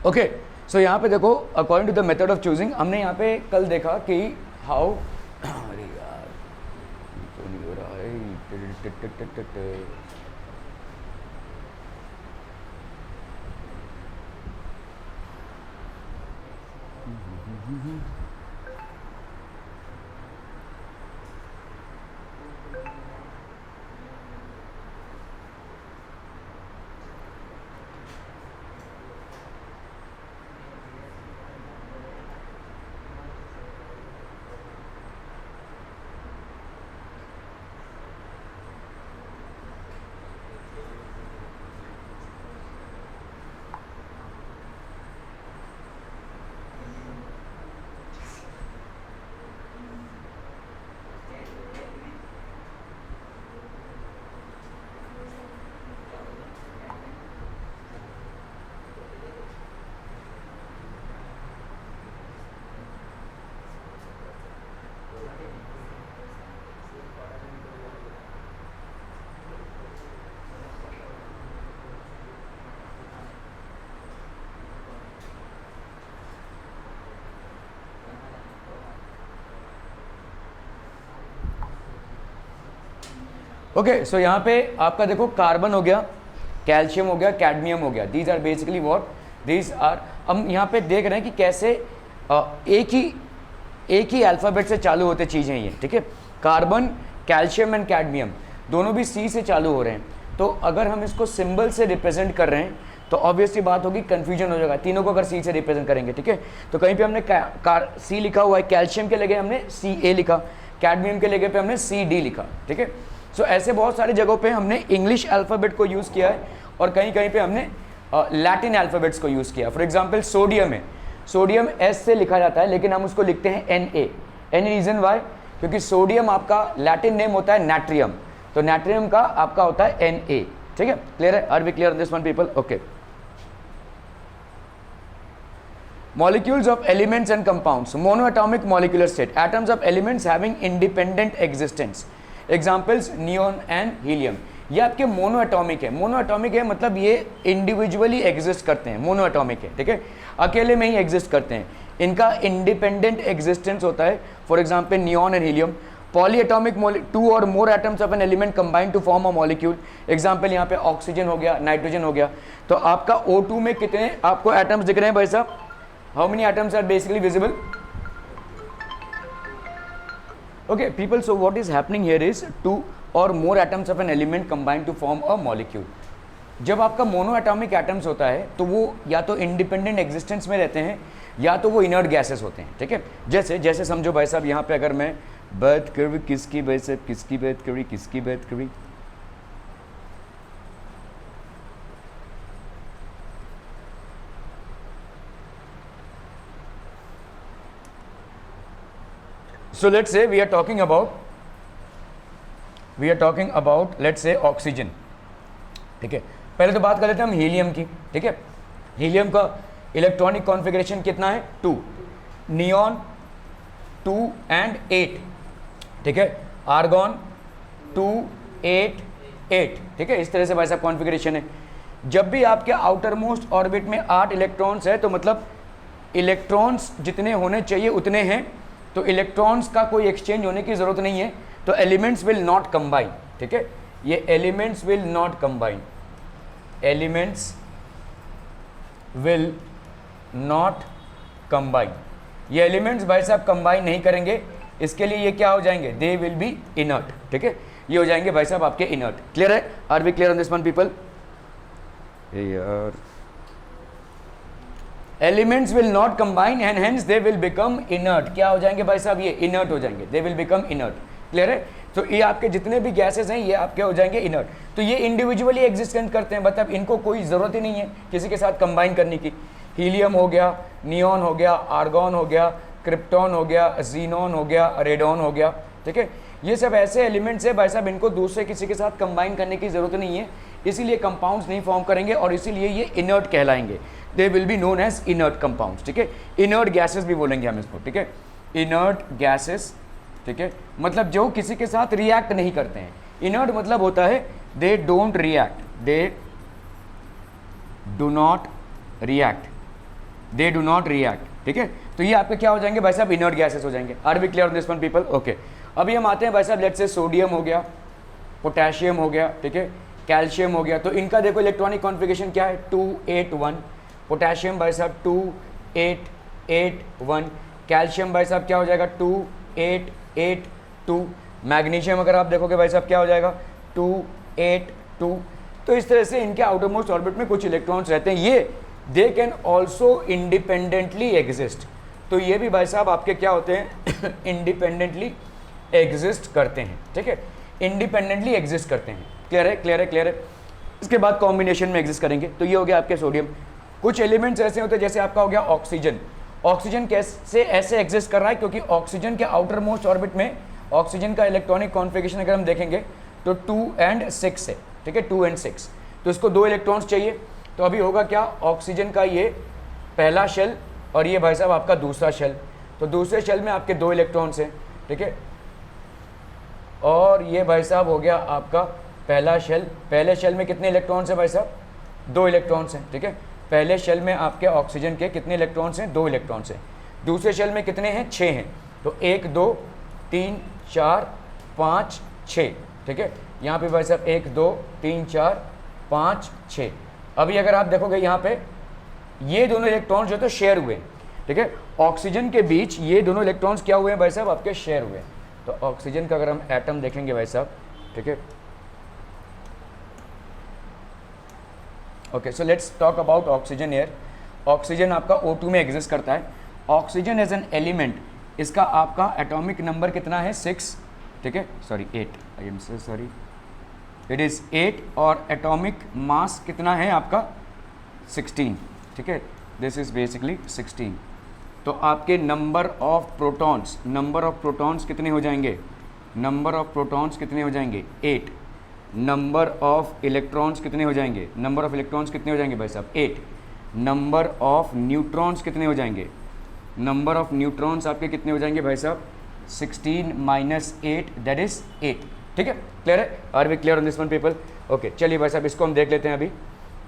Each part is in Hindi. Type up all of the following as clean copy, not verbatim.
ओके, सो यहाँ पे देखो according to the method of choosing, हमने यहाँ पे कल देखा कि हाउ अरे यार तो नहीं हो रहा है ओके, सो यहाँ पे आपका देखो कार्बन हो गया, कैल्शियम हो गया, कैडमियम हो गया, these are basically what these are. हम यहाँ पे देख रहे हैं कि कैसे एक ही अल्फ़ाबेट से चालू होते चीज़ें ये, ठीक है। कार्बन, कैल्शियम एंड कैडमियम दोनों भी सी से चालू हो रहे हैं, तो अगर हम इसको सिंबल से रिप्रेजेंट कर रहे हैं तो ऑब्वियसली बात होगी कन्फ्यूजन हो जाएगा तीनों को अगर सी से रिप्रेजेंट करेंगे, ठीक है। तो कहीं पे हमने सी लिखा हुआ है, कैल्शियम के लगे हमने सी ए लिखा, कैडमियम के लगे पे हमने सी डी लिखा, ठीक है। सो ऐसे बहुत सारी जगहों पे हमने इंग्लिश अल्फ़ाबेट को यूज़ किया है और कहीं कहीं पे हमने लैटिन अल्फ़ाबेट्स को यूज़ किया। फॉर एग्जांपल सोडियम है, सोडियम एस से लिखा जाता है लेकिन हम उसको लिखते हैं N A. Any reason why? क्योंकि सोडियम आपका लैटिन नेम होता है नाट्रियम, तो नाट्रियम का आपका होता है एन ए, ठीक है। क्लियर है? Are we clear this one people? Okay. Molecules of elements and compounds, monoatomic molecular state, atoms of elements having independent existence, examples neon and helium। ये आपके मोनोएटॉमिक है। मोनोएटॉमिक है मतलब ये इंडिविजुअली एग्जिस्ट करते हैं, मोनोएटॉमिक है, ठीक है, अकेले में ही एग्जिस्ट करते हैं। इनका इंडिपेंडेंट एग्जिस्टेंस होता है, for example neon and helium. Polyatomic, two और more atoms of an element combine to form a molecule, example यहाँ पे ऑक्सीजन हो गया, नाइट्रोजन हो गया। तो आपका O2 में कितने आपको एटम्स दिख रहे हैं भाई साहब? How many atoms are basically visible? Okay, people, so what is happening here is two or more atoms of an element combine to form a molecule. जब आपका मोनोएटॉमिक एटम्स होता है तो वो या तो इंडिपेंडेंट एग्जिस्टेंस में रहते हैं या तो वो इनर्ट गैसेस होते हैं, ठीक है। जैसे जैसे समझो भाई साहब, यहाँ पे अगर मैं बात करूँ किसकी भाई साहब, किसकी बात करी So let's say we are talking about let's say oxygen, ठीक है। पहले तो बात कर लेते हैं हम हीलियम की, ठीक है। हीलियम का इलेक्ट्रॉनिक कॉन्फ़िगरेशन कितना है? 2, नियॉन 2 and 8, ठीक है। आर्गॉन 2 8 8, ठीक है। इस तरह से भाई साहब कॉन्फ़िगरेशन है। जब भी आपके आउटर मोस्ट ऑर्बिट में 8 इलेक्ट्रॉन्स है तो मतलब इलेक्ट्रॉन्स जितने होने चाहिए उतने हैं, तो इलेक्ट्रॉन्स का कोई एक्सचेंज होने की ज़रूरत नहीं है, तो एलिमेंट्स विल नॉट कंबाइन, ठीक है। ये elements will not combine, elements will not combine, ये एलिमेंट्स भाई साहब कंबाइन नहीं करेंगे। इसके लिए ये क्या हो जाएंगे? दे विल बी इनर्ट, ठीक है। ये हो जाएंगे भाई साहब आपके इनर्ट। क्लियर है? Are we clear on this one people? यार elements will not combine and hence they will become inert. क्या हो जाएंगे भाई साहब? ये इनर्ट हो जाएंगे, they will become inert. Clear है? तो ये आपके जितने भी गैसेस हैं ये आपके हो जाएंगे इनर्ट। तो ये इंडिविजुअली एग्जिस्टेंट करते हैं, मतलब इनको कोई ज़रूरत ही नहीं है किसी के साथ कंबाइन करने की। हीलियम हो गया, नियॉन हो गया, आर्गॉन हो गया, क्रिप्टॉन हो गया, जीनॉन हो गया, रेडॉन हो गया, ठीक है। ये सब ऐसे एलिमेंट्स है भाई साहब, इनको दूसरे किसी के साथ कंबाइन करने की ज़रूरत नहीं है, इसीलिए कंपाउंड्स नहीं फॉर्म करेंगे और इसीलिए ये इनर्ट कहलाएंगे। They will be known as inert compounds, ठीक है। इनर्ट गैसेस भी बोलेंगे हम इसको, ठीक है। इनर्ट गैसेस, ठीक है, मतलब जो किसी के साथ रिएक्ट नहीं करते हैं। इनर्ट मतलब होता है they don't react, they do not react, they do not react, ठीक है। तो ये आपके क्या हो जाएंगे भाई साहब, इनर्ट गैसेस हो जाएंगे। Are we clear on this one people? Okay, अभी हम आते हैं भाई साहब, लेट्स से सोडियम हो गया, पोटेशियम हो गया, ठीक है, कैल्शियम हो गया। तो इनका देखो इलेक्ट्रॉनिक कॉन्फ़िगरेशन क्या है, 281। पोटेशियम भाई साहब 2881। कैल्शियम भाई साहब क्या हो जाएगा, 2882। मैग्नीशियम अगर आप देखोगे भाई साहब क्या हो जाएगा, 282। तो इस तरह से इनके आउटर मोस्ट ऑर्बिट में कुछ इलेक्ट्रॉन्स रहते हैं। ये they can also independently exist. तो ये भी भाई साहब आपके क्या होते हैं, इंडिपेंडेंटली एग्जिस्ट करते हैं, ठीक है, इंडिपेंडेंटली एग्जिस्ट करते हैं। क्लियर है, क्लियर है, क्लियर है। इसके बाद कॉम्बिनेशन में एग्जिस्ट करेंगे। तो ये हो गया आपके सोडियम। कुछ एलिमेंट्स ऐसे होते हैं जैसे आपका हो गया ऑक्सीजन। ऑक्सीजन कैसे ऐसे एग्जिस्ट कर रहा है, क्योंकि ऑक्सीजन के आउटर मोस्ट ऑर्बिट में ऑक्सीजन का इलेक्ट्रॉनिक कॉन्फ़िगरेशन अगर हम देखेंगे तो 2 and 6 है, ठीक है, 2 and 6। तो इसको 2 इलेक्ट्रॉन्स चाहिए। तो अभी होगा क्या, ऑक्सीजन का ये पहला शेल और ये भाई साहब आपका दूसरा शेल। तो दूसरे शेल में आपके 2 इलेक्ट्रॉन्स हैं, ठीक है, और ये भाई साहब हो गया आपका पहला शेल। पहले शेल में कितने इलेक्ट्रॉन्स हैं भाई साहब, 2 इलेक्ट्रॉन्स हैं, ठीक है। पहले शेल में आपके ऑक्सीजन के कितने इलेक्ट्रॉन्स हैं, 2 इलेक्ट्रॉन्स हैं। दूसरे शेल में कितने हैं, 6 हैं। तो 1 2 3 4 5 6, ठीक है। यहाँ पे भाई साहब 1 2 3 4 5 6। अभी अगर आप देखोगे यहाँ पे ये दोनों इलेक्ट्रॉन्स जो तो शेयर हुए, ठीक है, ऑक्सीजन के बीच ये दोनों इलेक्ट्रॉन्स क्या हुए हैं भाई साहब, आपके शेयर हुए। तो ऑक्सीजन का अगर हम एटम देखेंगे भाई साहब, ठीक है, okay, so let's talk about oxygen air. Oxygen आपका O2 में एग्जिस्ट करता है। ऑक्सीजन एज एन एलिमेंट, इसका आपका एटॉमिक नंबर कितना है, 6, ठीक है, sorry 8, I am so sorry, it is 8। और एटॉमिक मास कितना है आपका, 16, ठीक है, दिस इज बेसिकली 16। तो आपके नंबर ऑफ प्रोटॉन्स कितने हो जाएंगे, नंबर ऑफ प्रोटॉन्स कितने हो जाएंगे, 8। नंबर ऑफ इलेक्ट्रॉन्स कितने हो जाएंगे, नंबर ऑफ इलेक्ट्रॉन्स कितने हो जाएंगे भाई साहब, 8। नंबर ऑफ न्यूट्रॉन्स कितने हो जाएंगे, नंबर ऑफ न्यूट्रॉन्स आपके कितने हो जाएंगे भाई साहब, 16 - 8 दैट इज 8, ठीक है। क्लियर है, are we clear on this one people? Okay, चलिए भाई साहब इसको हम देख लेते हैं अभी।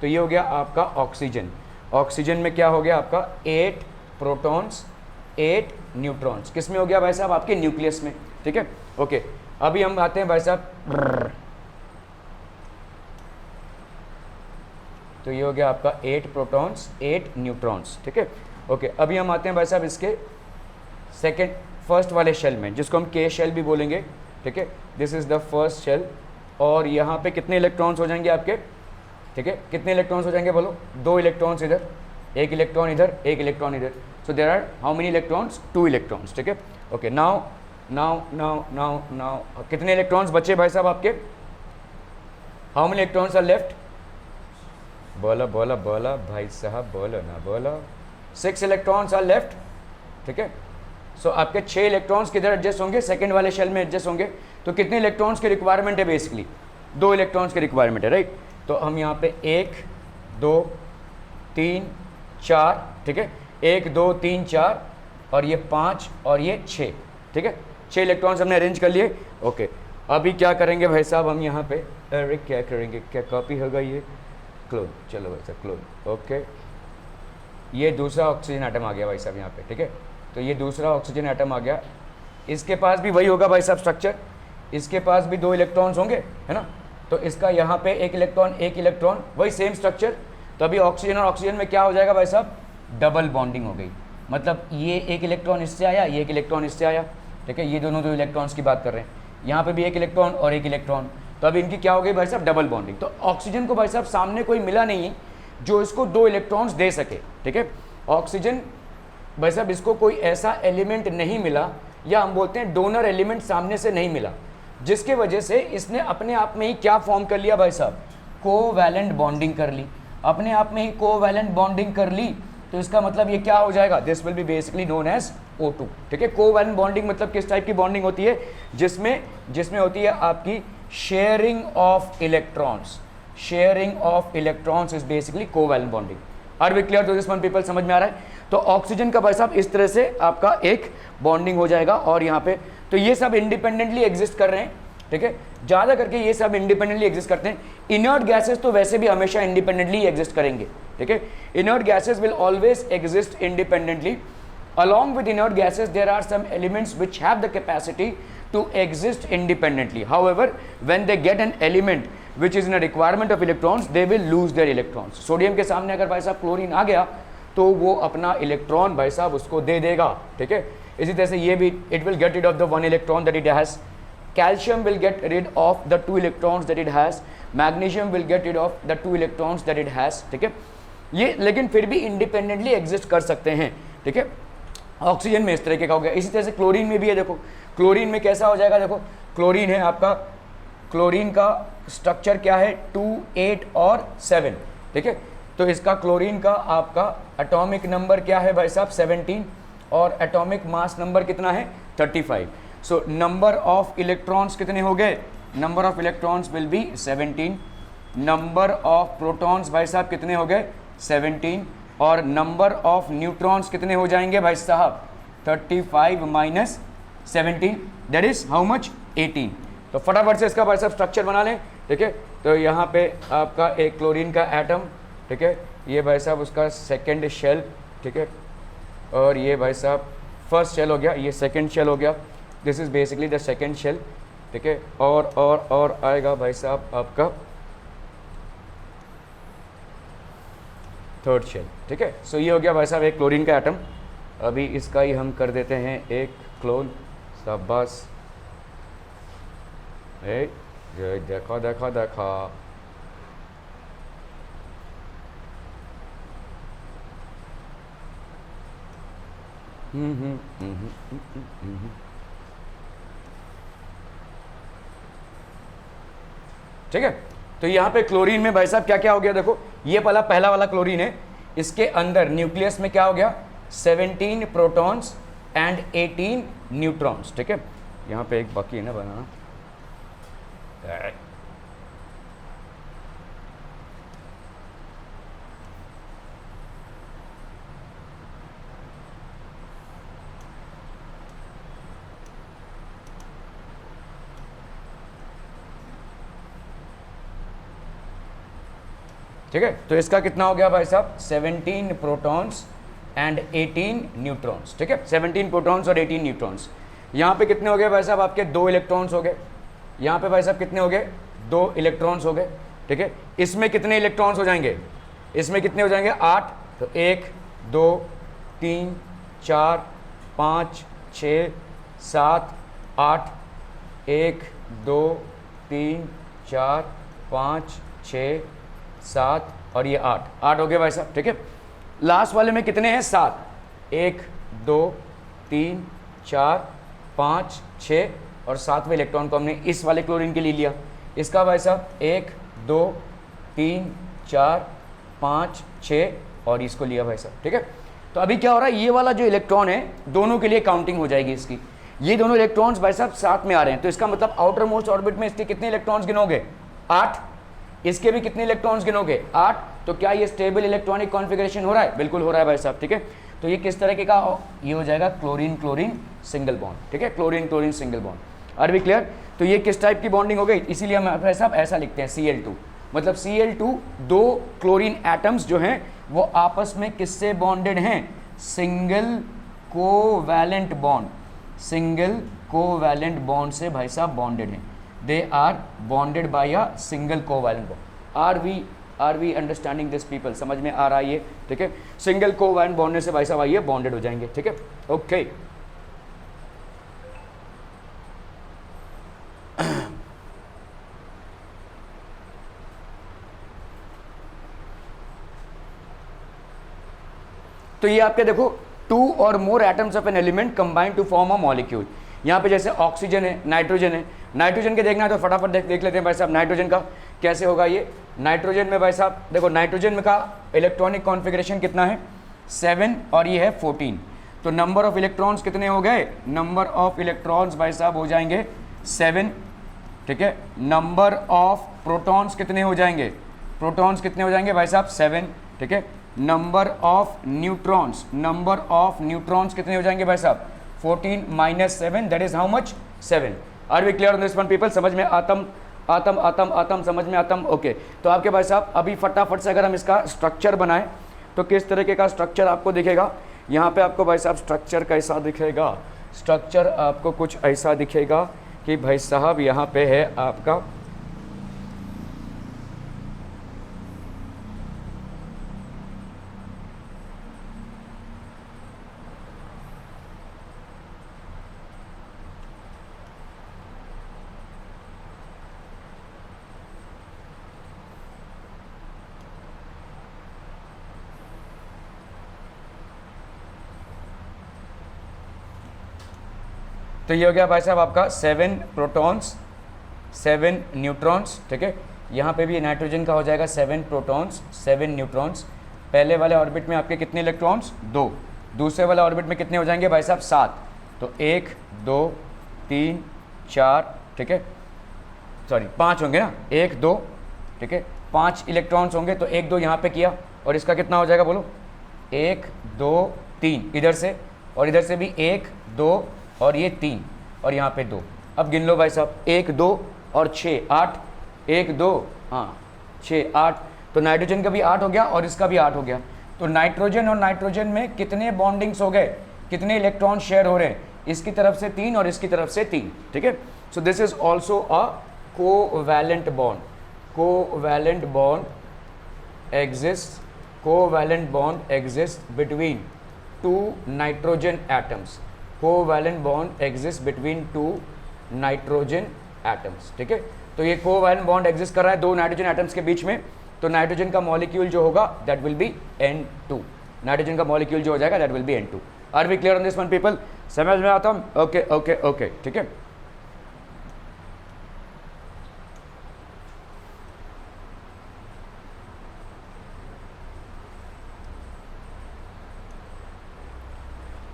तो ये हो गया आपका ऑक्सीजन। ऑक्सीजन में क्या हो गया आपका, 8 प्रोटॉन्स 8 न्यूट्रॉन्स। किस में हो गया भाई साहब, आपके न्यूक्लियस में, ठीक है। ओके, अभी हम आते हैं भाई साहब, तो ये हो गया आपका 8 प्रोटॉन्स 8 न्यूट्रॉन्स, ठीक है। ओके, अभी हम आते हैं भाई साहब इसके फर्स्ट वाले शेल में, जिसको हम के शेल भी बोलेंगे, ठीक है। This is the first shell. और यहाँ पे कितने इलेक्ट्रॉन्स हो जाएंगे आपके, ठीक है, कितने इलेक्ट्रॉन्स हो जाएंगे बोलो, 2 इलेक्ट्रॉन्स इधर, 1 इलेक्ट्रॉन इधर, 1 इलेक्ट्रॉन इधर। So there are how many electrons, 2 electrons, ठीक है। ओके, नाउ कितने इलेक्ट्रॉन्स बचे भाई साहब आपके, how many electrons are left, बोलो बोलो बोलो भाई साहब, बोलो ना बोलो, 6 इलेक्ट्रॉन्स आर लेफ्ट, ठीक है। सो आपके 6 इलेक्ट्रॉन्स किधर एडजस्ट होंगे, सेकंड वाले शेल में एडजस्ट होंगे। तो कितने इलेक्ट्रॉन्स की रिक्वायरमेंट है, बेसिकली 2 इलेक्ट्रॉन्स की रिक्वायरमेंट है, राइट। तो हम यहाँ पे 1 2 3 4, ठीक है, 1 2 3 4 और ये 5 और ये 6, ठीक है, 6 इलेक्ट्रॉन्स हमने अरेंज कर लिए। ओके, अभी क्या करेंगे भाई साहब हम यहाँ पे, अरे क्या करेंगे, क्या कॉपी होगा ये, क्लोन, चलो भाई साहब क्लोन। ओके, ये दूसरा ऑक्सीजन आइटम आ गया भाई साहब यहाँ पे, ठीक है। तो ये दूसरा ऑक्सीजन आइटम आ गया, इसके पास भी वही होगा भाई साहब स्ट्रक्चर, इसके पास भी 2 इलेक्ट्रॉन्स होंगे, है ना। तो इसका यहाँ पे 1 इलेक्ट्रॉन, वही सेम स्ट्रक्चर। तो अभी ऑक्सीजन और ऑक्सीजन में क्या हो जाएगा भाई साहब, डबल बॉन्डिंग हो गई। मतलब ये 1 इलेक्ट्रॉन इससे आया, ये 1 इलेक्ट्रॉन इससे आया, ठीक है, ये दोनों 2 इलेक्ट्रॉन्स की बात कर रहे हैं। यहाँ पे भी 1 इलेक्ट्रॉन और 1 इलेक्ट्रॉन। तो अभी इनकी क्या हो गई भाई साहब, डबल बॉन्डिंग। तो ऑक्सीजन को भाई साहब सामने कोई मिला नहीं जो इसको 2 इलेक्ट्रॉन्स दे सके, ठीक है। ऑक्सीजन भाई साहब इसको कोई ऐसा एलिमेंट नहीं मिला, या हम बोलते हैं डोनर एलिमेंट सामने से नहीं मिला, जिसके वजह से इसने अपने आप में ही क्या फॉर्म कर लिया भाई साहब, कोवैलेंट बॉन्डिंग कर ली, अपने आप में ही कोवैलेंट बॉन्डिंग कर ली। तो इसका मतलब ये क्या हो जाएगा, this will be basically known as O2, ठीक है। कोवैलेंट बॉन्डिंग मतलब किस टाइप की बॉन्डिंग होती है, जिसमें होती है आपकी sharing of electrons. Sharing of electrons is basically covalent bonding. Are we clear to this one people, समझ में आ रहा है। तो ऑक्सीजन का भाई साहब इस तरह से आपका एक बॉन्डिंग हो जाएगा। और यहाँ पे तो ये सब इंडिपेंडेंटली एग्जिस्ट कर रहे हैं, ठीक है। ज़्यादा करके ये सब इंडिपेंडेंटली एग्जिस्ट करते हैं। इनर्ट गैसेस तो वैसे भी हमेशा इंडिपेंडेंटली एग्जिस्ट करेंगे, ठीक है। Inert gases will always exist independently. Along with inert gases, there are some elements which have the capacity to exist independently. However, when they get an element which is in a requirement of electrons, they will lose their electrons. Sodium के सामने अगर भाई साहब क्लोरीन आ गया तो वो अपना इलेक्ट्रॉन भाई साहब उसको दे देगा, ठीक है। इसी तरह से ये भी, it will get rid of the 1 electron that it has. Calcium will get rid of the 2 electrons that it has. Magnesium will get rid of the 2 electrons that it has, ठीक है। ये लेकिन फिर भी इंडिपेंडेंटली एग्जिस्ट कर सकते हैं, ठीक है। ऑक्सीजन में इस तरह का हो गया। इसी तरह से क्लोरीन में भी है, देखो क्लोरीन में कैसा हो जाएगा, देखो क्लोरीन है आपका, क्लोरीन का स्ट्रक्चर क्या है 2, 8 और 7, ठीक है। तो इसका क्लोरीन का आपका एटॉमिक नंबर क्या है भाई साहब 17 और एटॉमिक मास नंबर कितना है 35। सो नंबर ऑफ इलेक्ट्रॉन्स कितने हो गए, number of electrons will be 17, number of protons भाई साहब कितने हो गए 17 और नंबर ऑफ न्यूट्रॉन्स कितने हो जाएंगे भाई साहब 35 minus 17 that is how much 18। तो फटाफट से इसका भाई साहब स्ट्रक्चर बना लें, ठीक है। तो यहाँ पे आपका एक क्लोरीन का एटम, ठीक है, ये भाई साहब उसका सेकंड शेल, ठीक है, और ये भाई साहब फर्स्ट शेल हो गया, ये सेकंड शेल हो गया, this is basically the second shell, ठीक है। और आएगा भाई साहब आपका थर्ड शेल, ठीक है। सो ये हो गया भाई साहब एक क्लोरीन का एटम। अभी इसका ही हम कर देते हैं एक क्लोन, शाबाश, देखा देखा देखा, ठीक है। तो यहाँ पे क्लोरीन में भाई साहब क्या क्या हो गया, देखो ये पहला वाला क्लोरीन है, इसके अंदर न्यूक्लियस में क्या हो गया 17 प्रोटॉन्स एंड 18 न्यूट्रॉन्स, ठीक है। यहाँ पे एक बाकी है ना बनाना, ठीक है। तो इसका कितना हो गया भाई साहब 17 प्रोटॉन्स एंड 18 न्यूट्रॉन्स, ठीक है। 17 प्रोटॉन्स और 18 न्यूट्रॉन्स। यहाँ पे कितने हो गए भाई साहब आपके 2 इलेक्ट्रॉन्स हो गए, यहाँ पे भाई साहब कितने हो गए 2 इलेक्ट्रॉन्स हो गए, ठीक है। इसमें कितने इलेक्ट्रॉन्स हो जाएंगे, इसमें कितने हो जाएंगे 8, तो 1 2 3 4 5 6 7 8, 1 2 3 4 5 6 7 और ये 8 हो गए भाई साहब, ठीक है। लास्ट वाले में कितने हैं 7, 1 2 3 4 5 6 और 7वें इलेक्ट्रॉन को हमने इस वाले क्लोरीन के लिए लिया। इसका भाई साहब 1 2 3 4 5 6 और इसको लिया भाई साहब, ठीक है। तो अभी क्या हो रहा है, ये वाला जो इलेक्ट्रॉन है दोनों के लिए काउंटिंग हो जाएगी इसकी। ये दोनों इलेक्ट्रॉन्स भाई साहब साथ में आ रहे हैं, तो इसका मतलब आउटर मोस्ट ऑर्बिट में इसके कितने इलेक्ट्रॉन्स गिनोगे 8, इसके भी कितने इलेक्ट्रॉन्स गिनोगे 8। तो क्या ये स्टेबल इलेक्ट्रॉनिक कॉन्फ़िगरेशन हो रहा है, बिल्कुल हो रहा है भाई साहब, ठीक है। तो ये किस तरह का, ये हो जाएगा क्लोरीन क्लोरीन सिंगल बॉन्ड, ठीक है, chlorine chlorine single bond. Are we clear. तो ये किस टाइप की बॉन्डिंग हो गई, इसीलिए हम भाई साहब ऐसा लिखते हैं Cl2, मतलब Cl2 2 क्लोरीन एटम्स जो हैं वो आपस में किससे बॉन्डेड हैं, single covalent bond, single covalent bond से भाई साहब बॉन्डेड हैं, they are bonded by a single covalent bond. Are we understanding this people, समझ में आ रहा है ये, ठीक है। सिंगल कोवैलेंट बॉन्ड से भाई साहब आइए बॉन्डेड हो जाएंगे, ठीक है, ओके। तो ये आपके देखो 2 और more atoms of an element combine to form a molecule. यहाँ पे जैसे ऑक्सीजन है, नाइट्रोजन है, नाइट्रोजन के देखना है तो फटाफट देख लेते हैं भाई साहब नाइट्रोजन का कैसे होगा। ये नाइट्रोजन में भाई साहब देखो नाइट्रोजन में का इलेक्ट्रॉनिक कॉन्फ़िगरेशन कितना है 7 और ये है 14। तो नंबर ऑफ इलेक्ट्रॉन्स कितने हो गए, नंबर ऑफ इलेक्ट्रॉन्स भाई साहब हो जाएंगे 7, ठीक है। नंबर ऑफ प्रोटॉन्स कितने हो जाएंगे, प्रोटॉन्स कितने हो जाएंगे भाई साहब 7, ठीक है। Number of neutrons, number of neutrons कितने हो जाएंगे भाई साहब 14 minus 7 that is how much 7। Are we clear on this one people? समझ में आतम आतम आतम आतम, समझ में आतम? ओके तो आपके भाई साहब अभी फटाफट से अगर हम इसका स्ट्रक्चर बनाएं तो किस तरीके का स्ट्रक्चर आपको दिखेगा यहाँ पे? आपको भाई साहब स्ट्रक्चर कैसा दिखेगा? स्ट्रक्चर आपको कुछ ऐसा दिखेगा कि भाई साहब यहाँ पे है आपका तो ये हो गया भाई साहब आपका 7 प्रोटॉन्स 7 न्यूट्रॉन्स, ठीक है। यहाँ पे भी नाइट्रोजन का हो जाएगा 7 प्रोटॉन्स 7 न्यूट्रॉन्स। पहले वाले ऑर्बिट में आपके कितने इलेक्ट्रॉन्स? 2। दूसरे वाले ऑर्बिट में कितने हो जाएंगे भाई साहब? 7। तो 1 2 3 4, ठीक है, सॉरी 5 होंगे ना, 1 2, ठीक है, 5 इलेक्ट्रॉन्स होंगे। तो 1 2 यहाँ पे किया और इसका कितना हो जाएगा बोलो? 1 2 3 इधर से, और इधर से भी 1 2 और ये 3 और यहाँ पे 2। अब गिन लो भाई साहब, 1 2 और 6 8, 1 2 हाँ 6 8, तो नाइट्रोजन का भी 8 हो गया और इसका भी 8 हो गया। तो नाइट्रोजन और नाइट्रोजन में कितने बॉन्डिंग्स हो गए, कितने इलेक्ट्रॉन शेयर हो रहे हैं? इसकी तरफ से 3 और इसकी तरफ से 3, ठीक है। So this is also a covalent bond. Covalent bond exist, covalent bond exist between 2 nitrogen atoms. Covalent bond exist between 2 nitrogen atoms, ठीक है। तो ये कोवैलेंट बॉन्ड एग्जिस्ट कर रहा है 2 नाइट्रोजन एटम्स के बीच में। तो नाइट्रोजन का मॉलिक्यूल जो होगा that will be N2। Nitrogen का मॉलिक्यूल जो हो जाएगा that will be N2। Are we clear on this one people? समझ में आता हूँ? ओके ओके ओके, ठीक है।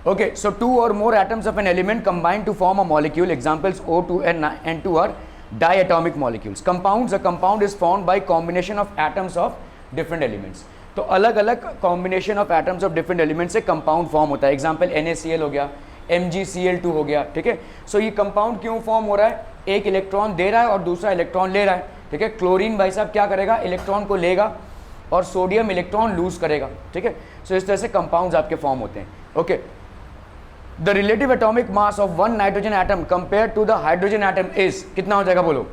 Okay, so 2 or more atoms of an element combine to form a molecule. Examples O2 and N2 are diatomic molecules. Compounds, a compound is formed by combination of atoms of different elements. तो अलग अलग combination of atoms of different elements से compound form होता है। Example NaCl हो गया, MgCl2 हो गया, ठीक है। So ये compound क्यों form हो रहा है? एक इलेक्ट्रॉन दे रहा है और दूसरा इलेक्ट्रॉन ले रहा है, ठीक है। क्लोरीन भाई साहब क्या करेगा? इलेक्ट्रॉन को लेगा और सोडियम इलेक्ट्रॉन लूज करेगा, ठीक है। सो इस तरह से कंपाउंड्स आपके फॉर्म होते हैं। Okay, the relative atomic mass of one nitrogen atom compare to the hydrogen atom is, कितना हो जाएगा बोलो?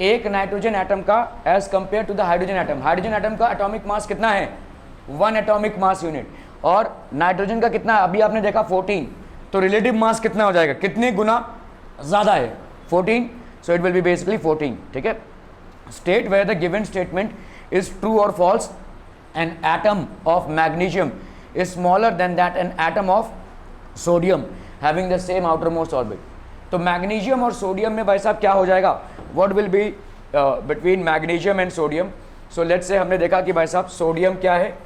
एक नाइट्रोजन एटम का as compare to the hydrogen atom, hydrogen atom का एटॉमिक मास कितना है? 1 एटॉमिक मास यूनिट। और नाइट्रोजन का कितना है? अभी आपने देखा 14, तो रिलेटिव मास कितना हो जाएगा? कितने गुना ज़्यादा है? 14, so it will be basically 14, ठीक है। State where the given statement is true और false, an atom of magnesium is smaller than that an atom of sodium having the same outer most orbit. तो मैग्नीशियम और सोडियम में भाई साहब क्या हो जाएगा? What will be between magnesium and sodium? So let's say हमने देखा कि भाई साहब सोडियम क्या है?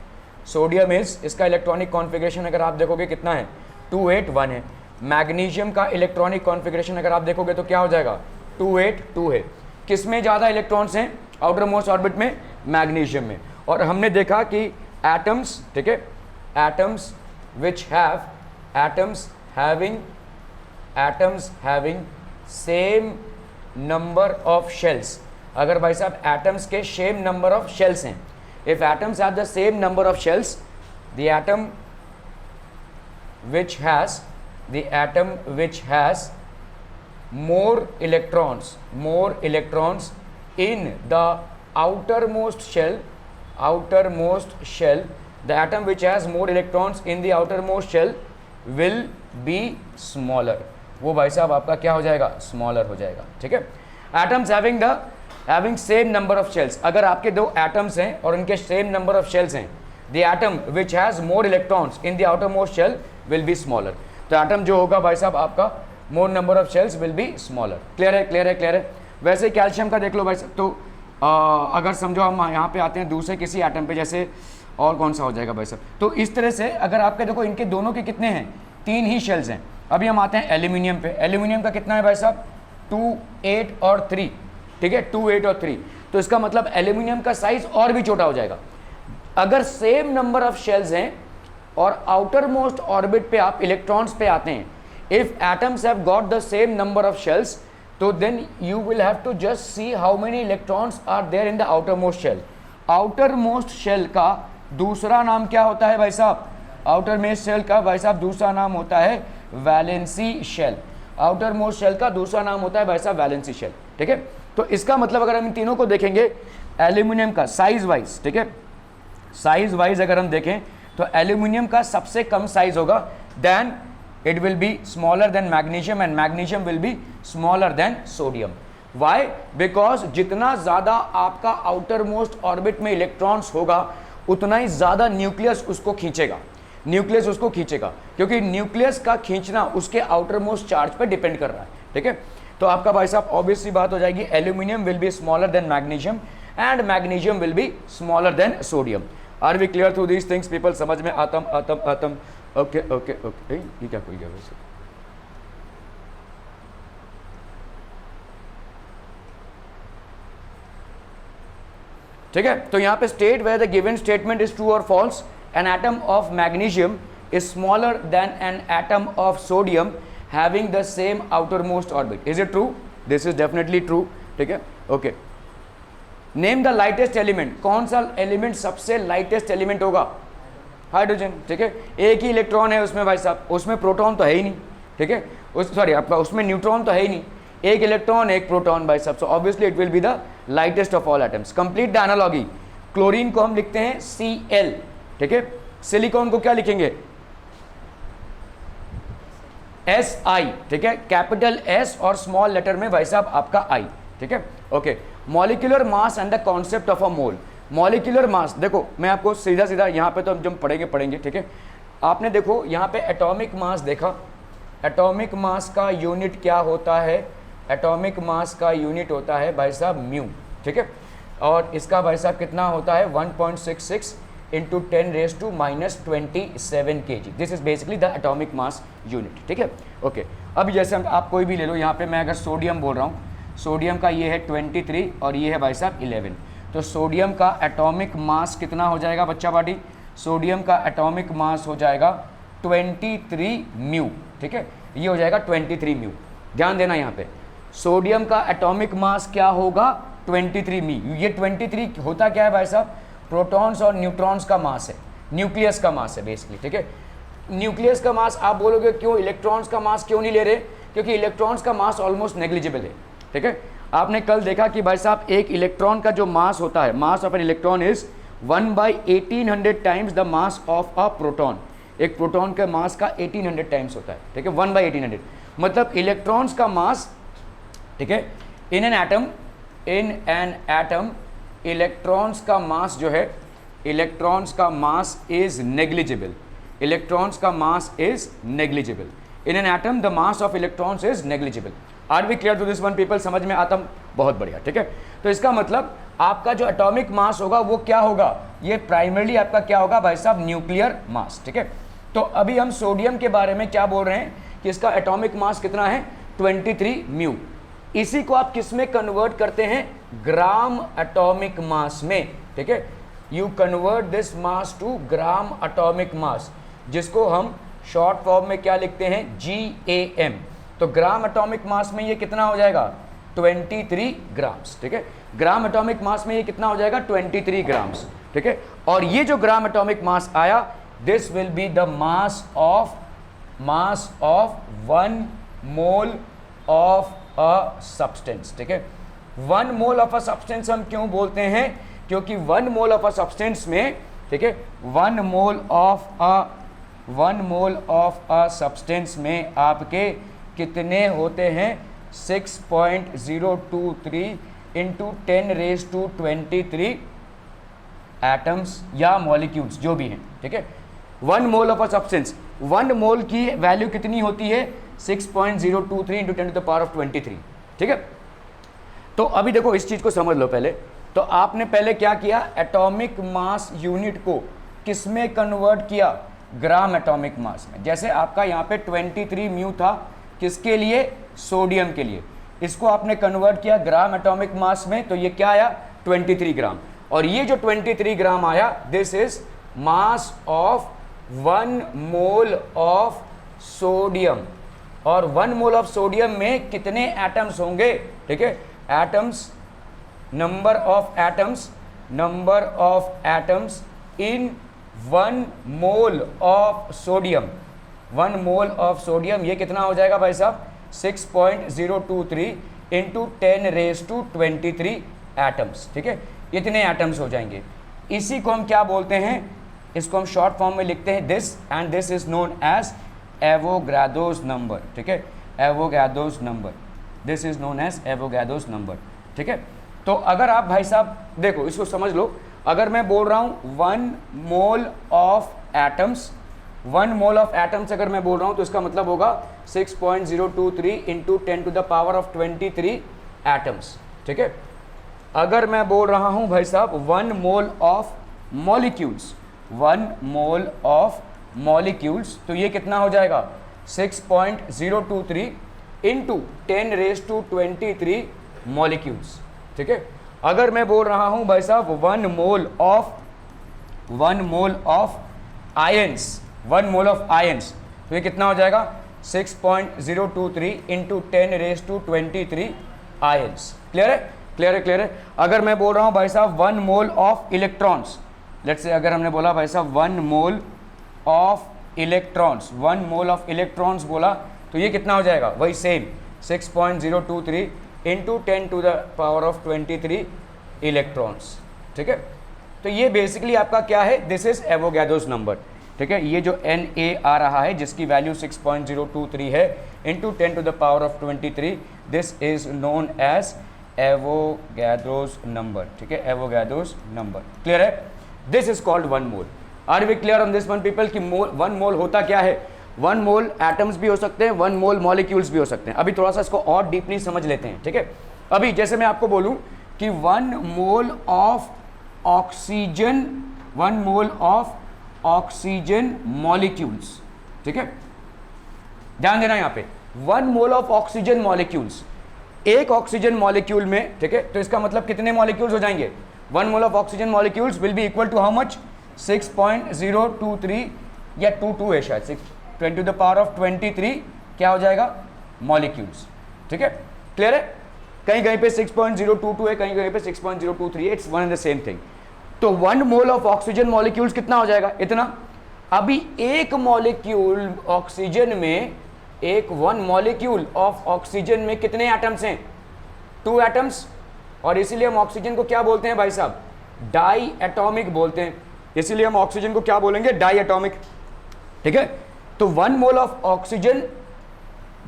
सोडियम इज, इसका इलेक्ट्रॉनिक कॉन्फ़िगरेशन अगर आप देखोगे कितना है? 281 है। मैग्नीशियम का इलेक्ट्रॉनिक कॉन्फ़िगरेशन अगर आप देखोगे तो क्या हो जाएगा? 282 है। किस में ज़्यादा इलेक्ट्रॉन्स हैं? आउटर मोस्ट ऑर्बिट में, मैग्नीशियम में। और हमने देखा कि एटम्स, ठीक है, atoms which have, atoms having same number of shells, अगर भाई साहब atoms के same number of shells हैं, if atoms have the same number of shells, the atom which has more electrons in the outermost shell, the atom which has more electrons in the outermost shell will be smaller। वो भाई साहब आपका क्या हो जाएगा? स्मॉलर हो जाएगा, ठीक है। Atoms having same number of shells, अगर आपके 2 एटम्स हैं और उनके सेम नंबर ऑफ शेल्स हैं, the atom which has more electrons in the outermost shell will be smaller. तो एटम जो होगा भाई साहब आपका more number of shells will be smaller. Clear है? क्लियर है? क्लियर है? वैसे कैल्शियम का देख लो भाई साहब, तो अगर समझो हम यहाँ पे आते हैं दूसरे किसी एटम पे, जैसे और कौन सा हो जाएगा भाई साहब? तो इस तरह से अगर आपके देखो इनके दोनों के कितने हैं? 3 ही शेल्स हैं। अभी हम आते हैं एल्यूमिनियम पे। एल्यूमिनियम का कितना है भाई साहब? 2 8 और 3, ठीक है, 2 8 और 3। तो इसका मतलब एल्यूमिनियम का साइज और भी छोटा हो जाएगा। अगर सेम नंबर ऑफ शेल्स हैं और आउटर मोस्ट ऑर्बिट पे आप इलेक्ट्रॉन्स पे आते हैं, if atoms have got the same number of shells, तो तो then you will have to just see how many electrons are there in the outermost shell. Outermost shell का दूसरा नाम क्या होता है भाई साहब? आउटर मोस्ट शेल का भाई साहब दूसरा नाम होता है valency shell. Outermost shell का दूसरा नाम होता है भाई साहब वैलेंसी शेल, ठीक है। तो इसका मतलब अगर हम इन तीनों को देखेंगे एल्यूमिनियम का साइज वाइज, ठीक है, साइज वाइज अगर हम देखें तो एल्यूमिनियम का सबसे कम साइज होगा, then it will be smaller than magnesium and magnesium will be smaller than sodium. Why? Because जितना ज़्यादा आपका आउटर मोस्ट ऑर्बिट में इलेक्ट्रॉन्स होगा उतना ही ज़्यादा न्यूक्लियस उसको खींचेगा, न्यूक्लियस उसको खींचेगा, क्योंकि न्यूक्लियस का खींचना उसके आउटर मोस्ट चार्ज पर डिपेंड कर रहा है, ठीक है। तो आपका भाई साहब ऑब्वियसली बात हो जाएगी aluminium will be smaller than magnesium and magnesium will be smaller than sodium. Are we clear through these things people? समझ में आतम? ओके ओके ओके, ये क्या खुल गया वैसे? ठीक है, तो यहां पे state where the given statement is true और false. An atom of magnesium is smaller than an atom of sodium having the same outer most orbit. Is it true? This is definitely true, ठीक है। Okay, name the lightest element. कौन सा एलिमेंट सबसे लाइटेस्ट एलिमेंट होगा? हाइड्रोजन, ठीक है। एक ही इलेक्ट्रॉन है उसमें भाई साहब, उसमें प्रोटॉन तो है ही नहीं, ठीक है, सॉरी आपका उसमें न्यूट्रॉन तो है ही नहीं, एक इलेक्ट्रॉन एक प्रोटॉन भाई साहब, so obviously it will be the lightest of all atoms. Complete the analogy. Chlorine को हम लिखते हैं Cl, ठीक है। सिलिकॉन को क्या लिखेंगे? Si, ठीक है, कैपिटल S और स्मॉल लेटर में भाई साहब आपका I, ठीक है। Okay, molecular mass and the concept of a mole. Molecular mass, देखो मैं आपको सीधा सीधा यहाँ पे तो हम जब पढ़ेंगे, ठीक है। आपने देखो यहाँ पे एटॉमिक मास देखा, एटॉमिक मास का यूनिट क्या होता है? एटॉमिक मास का यूनिट होता है भाई साहब म्यू, ठीक है। और इसका भाई साहब कितना होता है? 1.66 into 10⁻⁻27 kg। This is basically the atomic mass unit, ठीक है। ओके, अब जैसे हम आप कोई भी ले लो, यहाँ पे मैं अगर सोडियम बोल रहा हूँ, सोडियम का ये है 23 और ये है भाई साहब 11, तो सोडियम का एटॉमिक मास कितना हो जाएगा बच्चा पार्टी? सोडियम का एटॉमिक मास हो जाएगा 23 म्यू, ठीक है, ये हो जाएगा 23 म्यू। ध्यान देना यहाँ पे, सोडियम का एटॉमिक मास क्या होगा? 23 म्यू। ये 23 होता क्या है भाई साहब? प्रोटॉन्स और न्यूट्रॉन्स का मास है, न्यूक्लियस का मास है बेसिकली, ठीक है। न्यूक्लियस का मास आप बोलोगे क्यों इलेक्ट्रॉन्स का मास क्यों नहीं ले रहे? क्योंकि इलेक्ट्रॉन्स का मास ऑलमोस्ट नेग्लिजिबल है, ठीक है। आपने कल देखा कि भाई साहब एक इलेक्ट्रॉन का जो मास होता है, mass of an electron is 1/1800 times the mass of a proton. एक प्रोटॉन का मास का 1800 टाइम्स होता है, ठीक है, 1/1800। मतलब इलेक्ट्रॉन्स का मास, ठीक है, इन एन एटम इलेक्ट्रॉन्स का मास जो है, इलेक्ट्रॉन्स का मास इज नेग्लिजिबल, इलेक्ट्रॉन्स का mass is negligible. In an atom the mass of electrons is negligible. Are we clear to this one people? समझ में आता? बहुत बढ़िया, ठीक है। तो इसका मतलब आपका जो एटॉमिक मास होगा वो क्या होगा? ये प्राइमरली आपका क्या होगा भाई साहब? न्यूक्लियर मास, ठीक है। तो अभी हम सोडियम के बारे में क्या बोल रहे हैं कि इसका एटॉमिक मास कितना है? 23 म्यू। इसी को आप किस में कन्वर्ट करते हैं? ग्राम एटॉमिक मास में, ठीक है। You convert this mass to gram atomic mass, जिसको हम शॉर्ट फॉर्म में क्या लिखते हैं? GAM। तो ग्राम एटॉमिक मास में ये कितना हो जाएगा? 23 ग्राम्स, ठीक है। ग्राम एटॉमिक मास में ये कितना हो जाएगा? 23 ग्राम्स, ठीक है। और ये जो ग्राम एटॉमिक मास आया, this will be the mass of 1 mole of a substance, ठीक है। 1 मोल ऑफ अ सब्सटेंस हम क्यों बोलते हैं? क्योंकि 1 मोल ऑफ अ सब्सटेंस में, ठीक है, 1 मोल ऑफ अ सब्सटेंस में आपके कितने होते हैं? 6.023 इंटू 10⁻23 एटम्स या मॉलिक्यूल्स जो भी हैं, ठीक है। 1 मोल ऑफ अ सब्सटेंस, 1 मोल की वैल्यू कितनी होती है? 6.023 इंटू 10⁻23, ठीक है। तो अभी देखो इस चीज को समझ लो पहले। तो आपने पहले क्या किया? एटॉमिक मास यूनिट को किस में कन्वर्ट किया? ग्राम एटॉमिक मास में। जैसे आपका यहाँ पे 23 म्यू था, किसके लिए? सोडियम के लिए। इसको आपने कन्वर्ट किया ग्राम एटॉमिक मास में, तो ये क्या आया? 23 ग्राम। और ये जो 23 ग्राम आया, this is mass of 1 mole of sodium. और 1 मोल ऑफ सोडियम में कितने एटम्स होंगे, ठीक है, atoms, number of atoms in 1 mole of sodium, 1 mole of sodium, ये कितना हो जाएगा भाई साहब, 6.023 इंटू 10⁻23 एटम्स, ठीक है, इतने एटम्स हो जाएंगे। इसी को हम क्या बोलते हैं, इसको हम शॉर्ट फॉर्म में लिखते हैं this, and this is known as Avogadro's number, ठीक है, Avogadro's number, this is known as Avogadro's number, ठीक है। तो अगर आप भाई साहब देखो इसको समझ लो, अगर मैं बोल रहा हूँ 1 mole of atoms, 1 mole of atoms अगर मैं बोल रहा हूँ तो इसका मतलब होगा 6.023 इंटू 10⁻23 एटम्स, ठीक है। अगर मैं बोल रहा हूँ भाई साहब 1 mole of molecules, 1 mole of molecules, तो ये कितना हो जाएगा 6.023 इंटू 10⁻23 मॉलिक्यूल्स, ठीक है। अगर मैं बोल रहा हूँ भाई साहब 1 mole of ions, 1 mole of ions, तो ये कितना हो जाएगा 6.023 इंटू 10⁻23 आयंस। क्लियर है, क्लियर है, क्लियर है। अगर मैं बोल रहा हूँ भाई साहब 1 mole of electrons, let's say अगर हमने बोला भाई साहब 1 mole of electrons, 1 mole of electrons बोला, तो ये कितना हो जाएगा, वही सेम 6.023 इंटू 10⁻23 इलेक्ट्रॉन्स, ठीक है। तो ये बेसिकली आपका क्या है, दिस इज एवोगाड्रोस नंबर, ठीक है। ये जो Na आ रहा है जिसकी वैल्यू 6.023 है into 10⁻23, this is known as Avogadro's number, ठीक है, एवोगाड्रोस नंबर। क्लियर है, this is called 1 mole. Are we clear on this one people कि 1 मोल होता क्या है, 1 मोल एटम्स भी हो सकते हैं, 1 मोल मॉलिक्यूल्स भी हो सकते हैं। अभी थोड़ा सा इसको और डीपली समझ लेते हैं, ठीक है। अभी जैसे मैं आपको बोलूं कि 1 mole of oxygen, 1 mole of oxygen molecules, ठीक है, ध्यान देना यहाँ पे 1 मोल ऑफ ऑक्सीजन मॉलिक्यूल्स, एक ऑक्सीजन मॉलिक्यूल में, ठीक है, तो इसका मतलब कितने मॉलिक्यूल्स हो जाएंगे, 1 mole of oxygen molecules will be equal to how much, 6.023 या 22 है शायद, 10⁻23 क्या हो जाएगा, मॉलिक्यूल्स, ठीक है। क्लियर है, कहीं कहीं पे 6.022 है, कहीं कहीं पे 6.023 है, it's one and the same thing. तो 1 मोल ऑफ ऑक्सीजन मॉलिक्यूल्स कितना हो जाएगा, इतना। अभी एक मॉलिक्यूल ऑक्सीजन में, 1 मॉलिक्यूल ऑफ ऑक्सीजन में कितने एटम्स हैं, 2 एटम्स, और इसीलिए हम ऑक्सीजन को क्या बोलते हैं भाई साहब, डाई एटॉमिक बोलते हैं, इसीलिए हम ऑक्सीजन को क्या बोलेंगे, डाई एटॉमिक, ठीक है। तो 1 mole of oxygen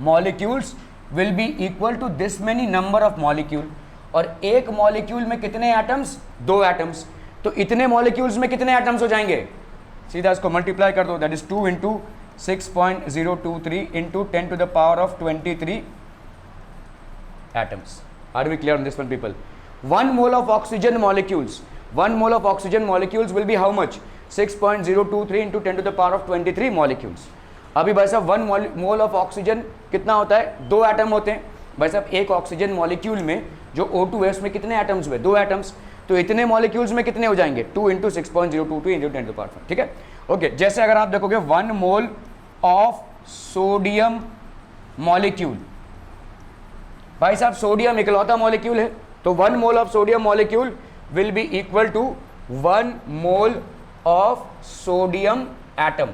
molecules will be equal to this many number of molecule, और एक मॉलिक्यूल में कितने एटम्स, 2 एटम्स, तो इतने मॉलिक्यूल्स में कितने एटम्स हो जाएंगे, सीधा इसको मल्टीप्लाई कर दो, that is 2 into 6.023 into 10⁻23 atoms. Are we clear on this one people. 1 mole of oxygen molecules, 1 mole of oxygen molecules will be how much, 6.023 into 10⁻23 molecules. अभी भाई साहब 1 मोल ऑफ ऑक्सीजन कितना होता है, 2 एटम होते हैं भाई साहब। एक ऑक्सीजन मॉलिक्यूल में जो O2 है उसमें कितने एटम्स हुए, 2 एटम्स, तो इतने मॉलिक्यूल्स में कितने हो जाएंगे, 2 इंटू 6.022 इंटू 10⁻⁴, ठीक है। ओके, जैसे अगर आप देखोगे 1 मोल ऑफ सोडियम मॉलिक्यूल, भाई साहब सोडियम इकलौता मॉलिक्यूल है, तो 1 mole of sodium molecule will be equal to 1 mole of sodium atom.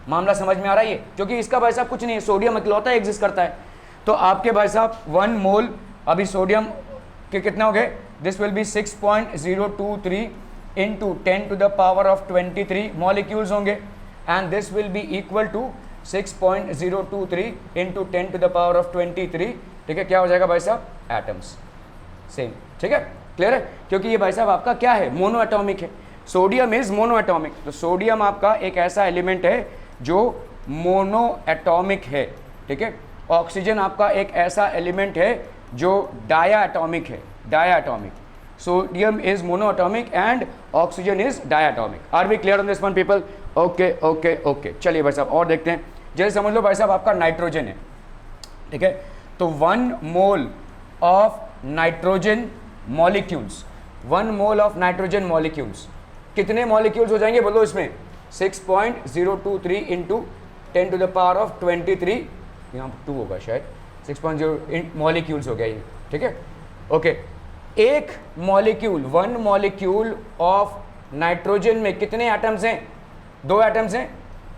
मामला समझ में आ रहा है ये, क्योंकि इसका भाई साहब कुछ नहीं है, सोडियम इकलौता एग्जिस्ट करता है। तो आपके भाई साहब 1 मोल अभी सोडियम के कितना हो गए, this will be 6.023 into 10⁻23 molecules होंगे, and this will be equal to 6.023 into 10⁻23, ठीक है, क्या हो जाएगा भाई साहब, एटम्स, सेम, ठीक है। क्लियर है, क्योंकि ये भाई साहब आपका क्या है, मोनो एटॉमिक है, सोडियम इज मोनो एटॉमिक। तो सोडियम आपका एक ऐसा एलिमेंट है जो मोनो एटॉमिक है, ठीक है। ऑक्सीजन आपका एक ऐसा एलिमेंट है जो डाया एटॉमिक है, diatomic. Sodium is monoatomic and oxygen is diatomic. Are we clear on this one people. Okay okay okay, चलिए भाई साहब और देखते हैं। जैसे समझ लो भाई साहब आपका नाइट्रोजन है, ठीक है, तो 1 mole of nitrogen molecules, 1 mole of nitrogen molecules, कितने मॉलिक्यूल्स हो जाएंगे बोलो इसमें, 6.023 इंटू 10⁻23 यहाँ पर 2 होगा शायद, 6.0 मॉलिक्यूल्स हो गया ये, ठीक है। ओके, एक मॉलिक्यूल, 1 मॉलिक्यूल ऑफ नाइट्रोजन में कितने एटम्स हैं? 2 एटम्स हैं,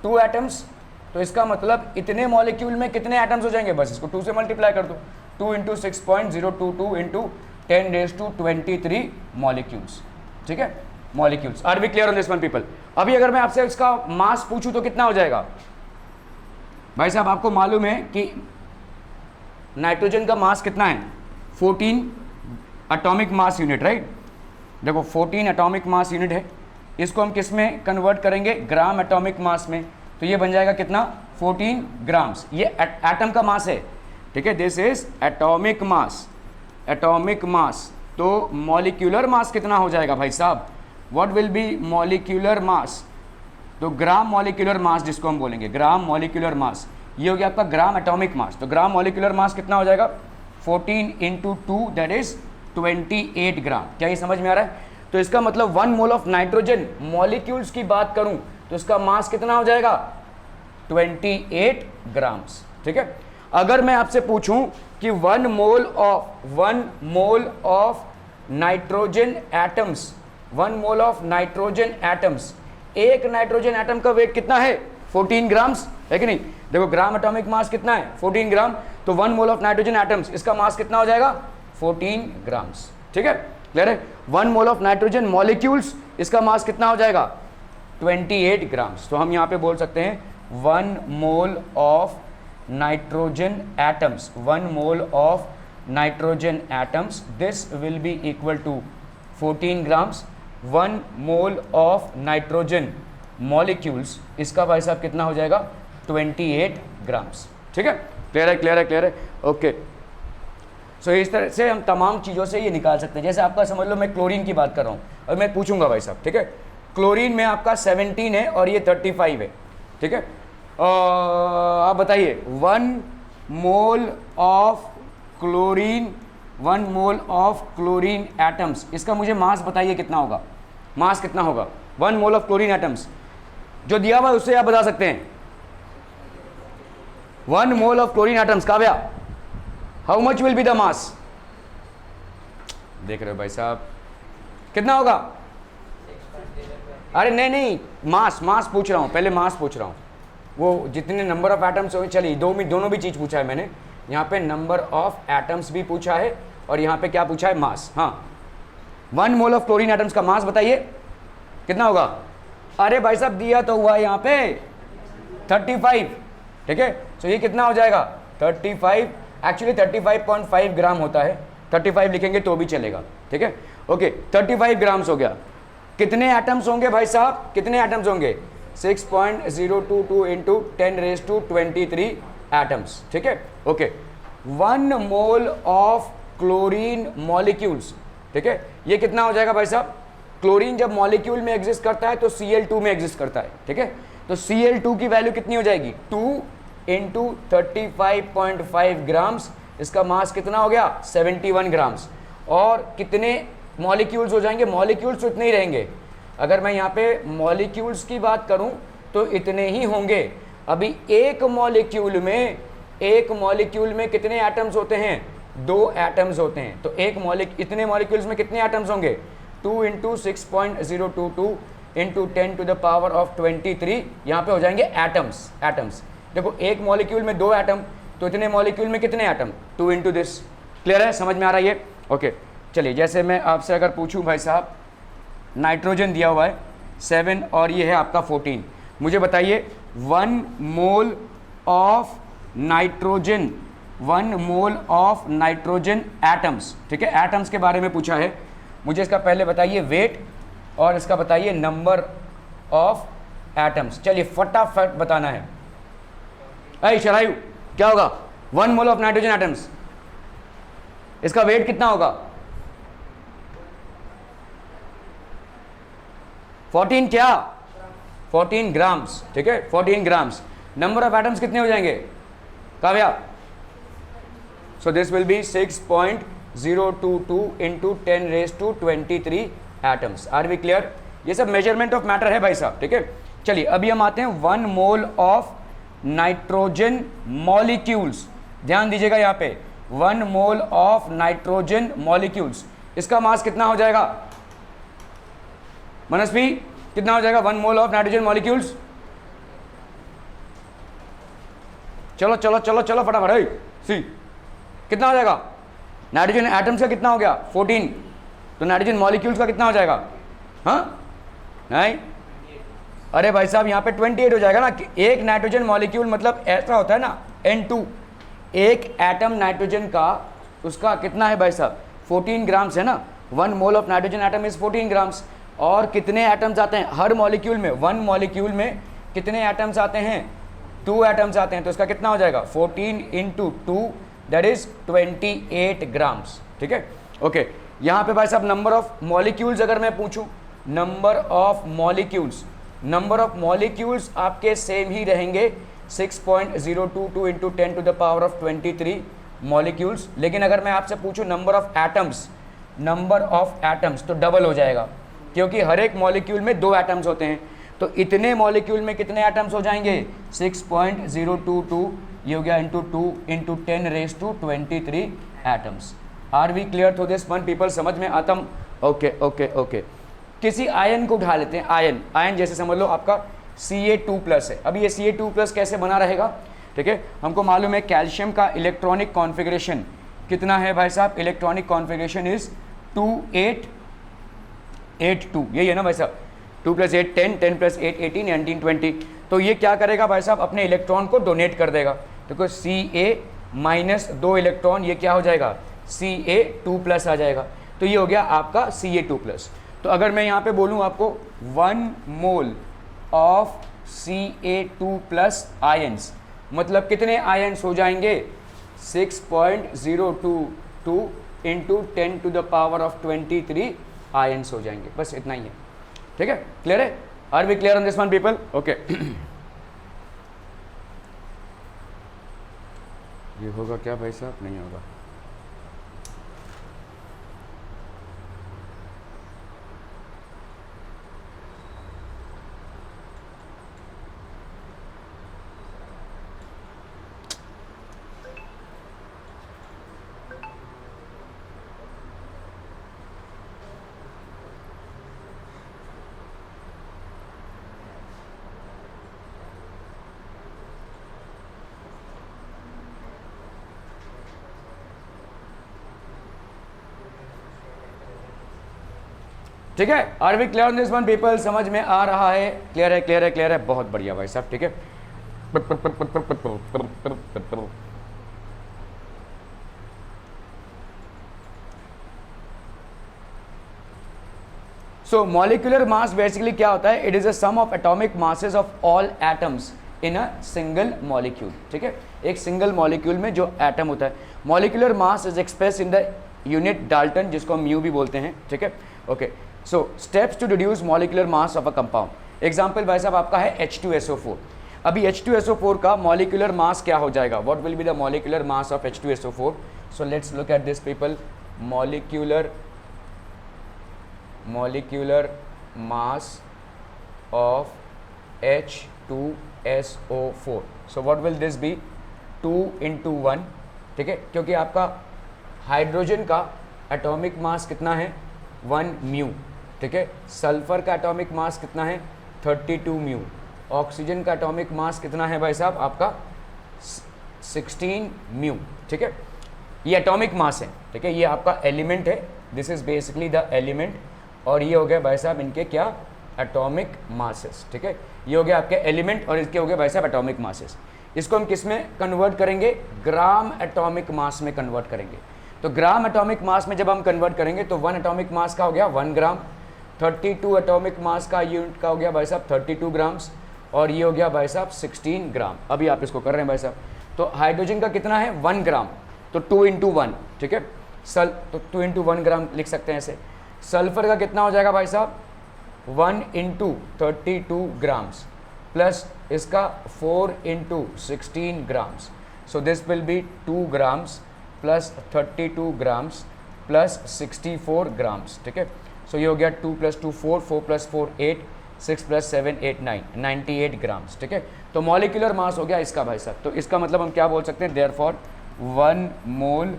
2 एटम्स। तो इसका मतलब इतने मॉलिक्यूल में कितने एटम्स हो जाएंगे? बस इसको 2 से मल्टीप्लाई कर दो, 2 इंटू 6.022 इंटू 10⁻23 मॉलिक्यूल्स, ठीक है, molecules. Are we clear on this one people? अभी अगर मैं आपसे इसका मास पूछूं तो कितना हो जाएगा? भाई साहब आपको मालूम है कि नाइट्रोजन का मास कितना है? 14 एटॉमिक मास यूनिट, राइट। देखो 14 एटॉमिक मास यूनिट है, इसको हम किस में कन्वर्ट करेंगे? ग्राम एटॉमिक मास में। तो ये बन जाएगा कितना? 14 ग्राम्स। ये एटम का मास है, ठीक है, this is atomic mass, atomic mass. तो मॉलिक्यूलर मास कितना हो जाएगा भाई साहब? What will B molecular mass? तो ग्राम मॉलिक्यूलर मास जिसको हम बोलेंगे, ग्राम मॉलिक्यूलर मास, ये हो गया आपका ग्राम एटॉमिक मास। तो ग्राम मॉलिक्यूलर मास कितना हो जाएगा? 14 इंटू 2 दैट इज 28 ग्राम। क्या ये समझ में आ रहा है? तो इसका मतलब 1 मोल ऑफ नाइट्रोजन मॉलिक्यूल्स की बात करूं तो इसका मास कितना हो जाएगा? 28 ग्राम्स, ठीक है। अगर मैं आपसे पूछूं कि 1 mole of nitrogen atoms, 1 mole of nitrogen atoms, एक नाइट्रोजन एटम का वेट कितना है? 14 ग्राम्स, है कि नहीं? देखो ग्राम एटॉमिक मास कितना है? 14 ग्राम। तो 1 मोल ऑफ नाइट्रोजन एटम्स, इसका मास कितना हो जाएगा? 14 ग्राम्स, ठीक है, क्लियर है। 1 मोल ऑफ नाइट्रोजन मॉलिक्यूल्स, इसका मास कितना हो जाएगा? 28 ग्राम्स। तो हम यहाँ पे बोल सकते हैं 1 mole of nitrogen atoms, 1 mole of nitrogen atoms, this will be equal to 14 grams. 1 mole of nitrogen molecules, इसका भाई साहब कितना हो जाएगा? 28 ग्राम्स, ठीक है, क्लियर है, क्लियर है, क्लियर है, ओके। सो इस तरह से हम तमाम चीज़ों से ये निकाल सकते हैं। जैसे आपका समझ लो मैं क्लोरीन की बात कर रहा हूँ और मैं पूछूंगा भाई साहब, ठीक है, क्लोरीन में आपका 17 है और ये 35 है, ठीक है। आप बताइए 1 mole of chlorine, 1 mole of chlorine atoms, इसका मुझे मास बताइए कितना होगा? मास कितना होगा 1 मोल ऑफ क्लोरीन एटम्स? जो दिया हुआ है उससे आप बता सकते हैं। 1 mole of chlorine atoms, Kavya, how much will be the mass? देख रहे हो भाई साहब, कितना होगा? अरे नहीं, मास पूछ रहा हूं, पहले मास पूछ रहा हूं। वो जितने नंबर ऑफ एटम्स होंगे, चलिए दोनों भी चीज पूछा है मैंने। यहाँ पे नंबर ऑफ एटम्स भी पूछा है और यहाँ पे क्या पूछा है? मास। हाँ, 1 मोल ऑफ क्लोरीन एटम्स का मास बताइए कितना होगा? अरे भाई साहब दिया तो हुआ यहाँ पे 35, ठीक है। तो ये कितना हो जाएगा? 35, एक्चुअली 35.5 ग्राम होता है, 35 लिखेंगे तो भी चलेगा, ठीक है, ओके। 35 ग्राम्स हो गया। कितने एटम्स होंगे भाई साहब? कितने एटम्स होंगे? 6.022 इंटू 10⁻23 एटम्स, ठीक है, okay. 1 mole of chlorine molecules, ठीक है, ये कितना हो जाएगा भाई साहब? क्लोरीन जब मॉलिक्यूल में एग्जिस्ट करता है तो Cl2 में एग्जिस्ट करता है, ठीक है। तो Cl2 की वैल्यू कितनी हो जाएगी? 2 इंटू 35.5 ग्राम्स, इसका मास कितना हो गया? 71 ग्राम्स। और कितने मॉलिक्यूल्स हो जाएंगे? मॉलिक्यूल्स तो इतने ही रहेंगे। अगर मैं यहाँ पे मॉलिक्यूल्स की बात करूँ तो इतने ही होंगे। अभी एक मॉलिक्यूल में कितने एटम्स होते हैं? 2 एटम्स होते हैं। तो इतने मॉलिक्यूल्स में कितने एटम्स होंगे? 2 इंटू 6.022 इंटू 10⁻23, यहाँ पे हो जाएंगे एटम्स। देखो एक मॉलिक्यूल में 2 एटम, तो इतने मॉलिक्यूल में कितने एटम? 2 इंटू दिस, क्लियर है, समझ में आ रहा है ये? ओके, चलिए जैसे मैं आपसे अगर पूछूं भाई साहब, नाइट्रोजन दिया हुआ है 7 और ये है आपका 14, मुझे बताइए 1 mole of nitrogen, 1 mole of nitrogen atoms, ठीक है, एटम्स के बारे में पूछा है। मुझे इसका पहले बताइए वेट और इसका बताइए नंबर ऑफ एटम्स। चलिए फटाफट बताना है। अरे शरायु, क्या होगा? 1 मोल ऑफ नाइट्रोजन एटम्स, इसका वेट कितना होगा? 14 क्या? 14 ग्राम्स, ठीक है, 14 ग्राम्स। नंबर ऑफ एटम्स कितने हो जाएंगे Kavya? So this will be 6.022 into 10⁻23 atoms. Are we clear? ये सब मेजरमेंट ऑफ मैटर है भाई साहब, ठीक है। चलिए अभी हम आते हैं 1 मोल ऑफ नाइट्रोजन मॉलिक्यूल्स, ध्यान दीजिएगा यहाँ पे 1 मोल ऑफ नाइट्रोजन मॉलिक्यूल्स, इसका मास कितना हो जाएगा मनस्वी, कितना हो जाएगा 1 मोल ऑफ नाइट्रोजन मॉलिक्यूल्स? चलो चलो चलो चलो फटाफट, सी कितना हो जाएगा? नाइट्रोजन एटम्स का कितना हो गया 14, तो नाइट्रोजन मॉलिक्यूल्स का कितना हो जाएगा? हाँ नहीं, अरे भाई साहब यहाँ पे 28 हो जाएगा ना, कि एक नाइट्रोजन मॉलिक्यूल मतलब ऐसा होता है ना N2, एक एटम नाइट्रोजन का उसका कितना है भाई साहब 14 ग्राम्स है ना, 1 mole of nitrogen atom is 14 grams. और कितने एटम्स आते हैं हर मॉलिक्यूल में? 1 मॉलिक्यूल में कितने एटम्स आते हैं? 2 एटम्स आते हैं, तो इसका कितना हो जाएगा 14 इंटू 2 दैट इज 28 ग्राम्स। ठीक है, ओके। यहाँ पे भाई साहब नंबर ऑफ मॉलिक्यूल्स अगर मैं पूछूं, नंबर ऑफ मॉलिक्यूल्स आपके सेम ही रहेंगे 6.022 into 10 to the power of 23 molecules. लेकिन अगर मैं आपसे पूछूं नंबर ऑफ एटम्स तो डबल हो जाएगा, क्योंकि हर एक मॉलिक्यूल में 2 एटम्स होते हैं, तो इतने मॉलिक्यूल में कितने एटम्स हो जाएंगे 6.022, ये हो गया into 2 into 10 raise to 23 atoms. Are we clear to this one people? समझ में आता? Okay okay okay. किसी आयन को उठा लेते हैं, आयन जैसे समझ लो आपका Ca2+ है। अब ये Ca2+ कैसे बना रहेगा? ठीक है, हमको मालूम है कैल्शियम का इलेक्ट्रॉनिक कॉन्फ़िगरेशन कितना है भाई साहब? इलेक्ट्रॉनिक कॉन्फ़िगरेशन इज 2882, यही है ना भाई साहब? 2 + 8 10, 10 + 8 18, 19 20। तो ये क्या करेगा भाई साहब? अपने इलेक्ट्रॉन को डोनेट कर देगा। देखो Ca- 2 इलेक्ट्रॉन, ये क्या हो जाएगा Ca2+ आ जाएगा। तो ये हो गया आपका Ca2+। तो अगर मैं यहाँ पे बोलूँ आपको 1 मोल ऑफ Ca2+ आयंस, मतलब कितने आयंस हो जाएंगे 6.022 into 10 to the power of 23 ions हो जाएंगे। बस इतना ही है। ठीक है, क्लियर है? Are we clear on this one people? Okay. ये होगा क्या भाई साहब? नहीं होगा। ठीक है, are we clear on this one people? समझ में आ रहा है? क्लियर है, क्लियर है, क्लियर है, बहुत बढ़िया भाई साहब। ठीक है, सो मॉलिक्यूलर मास बेसिकली क्या होता है? It is a sum of atomic masses of all atoms in a single molecule. ठीक है, एक सिंगल मॉलिक्यूल में जो एटम होता है। Molecular mass is express in the unit dalton, जिसको हम म्यू भी बोलते हैं। ठीक है, okay. So steps to reduce molecular mass of a compound. Example भाई साहब आपका है H2SO4। अभी H2SO4 का मॉलिक्यूलर मास क्या हो जाएगा? What will be the molecular mass of H2SO4? So let's look at this people. Molecular mass of H2SO4, so what will this be? 2 × 1। ठीक है, क्योंकि आपका हाइड्रोजन का एटॉमिक मास कितना है 1 म्यू। ठीक है, सल्फर का एटॉमिक मास कितना है 32 म्यू। ऑक्सीजन का एटॉमिक मास कितना है भाई साहब आपका 16 म्यू। ठीक है, ये एटॉमिक मास है। ठीक है, ये आपका एलिमेंट है, this is basically the element. और ये हो गया भाई साहब इनके क्या एटॉमिक मासेस। ठीक है, ये हो गया आपके एलिमेंट और इसके हो गए भाई साहब एटॉमिक मासेस। इसको हम किस में कन्वर्ट करेंगे? ग्राम एटॉमिक मास में कन्वर्ट करेंगे। तो ग्राम एटॉमिक मास में जब हम कन्वर्ट करेंगे तो 1 एटॉमिक मास का हो गया 1 ग्राम, 32 एटॉमिक मास का यूनिट का हो गया भाई साहब 32 ग्राम्स, और ये हो गया भाई साहब 16 ग्राम। अभी आप इसको कर रहे हैं भाई साहब। तो हाइड्रोजन का कितना है 1 ग्राम, तो 2 × 1। ठीक है, तो 2 × 1 ग्राम लिख सकते हैं ऐसे। सल्फर का कितना हो जाएगा भाई साहब 1 × 32 ग्राम्स प्लस इसका 4 × 16 grams, so this will B 2 grams plus 32 grams plus 64 grams. ठीक है, सो ये हो गया 2 + 2 4, 4 + 4 8, 6 + 7 8 9 98 ग्राम्स, ठीक है। तो मॉलिक्यूलर मास हो गया इसका भाई साहब। तो इसका मतलब हम क्या बोल सकते हैं, therefore 1 mole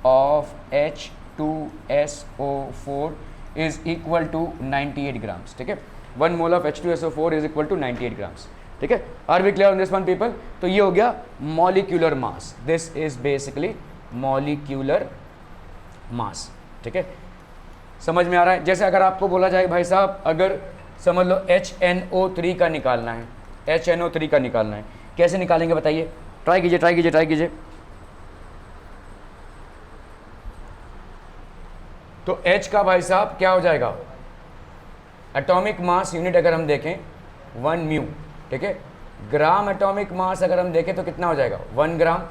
of H2SO4 is equal to 98 grams, ठीक है। 1 mole of H2SO4 is equal to 98 grams, ठीक है। Are we clear on this one people? तो ये हो गया molecular mass, this is basically molecular mass, ठीक है। समझ में आ रहा है? जैसे अगर आपको बोला जाए भाई साहब, अगर समझ लो HNO3 का निकालना है, HNO3 का निकालना है, कैसे निकालेंगे बताइए? ट्राई कीजिए, ट्राई कीजिए, ट्राई कीजिए। तो H का भाई साहब क्या हो जाएगा, एटॉमिक मास यूनिट अगर हम देखें 1 म्यू, ठीक है। ग्राम एटॉमिक मास अगर हम देखें तो कितना हो जाएगा, 1 ग्राम।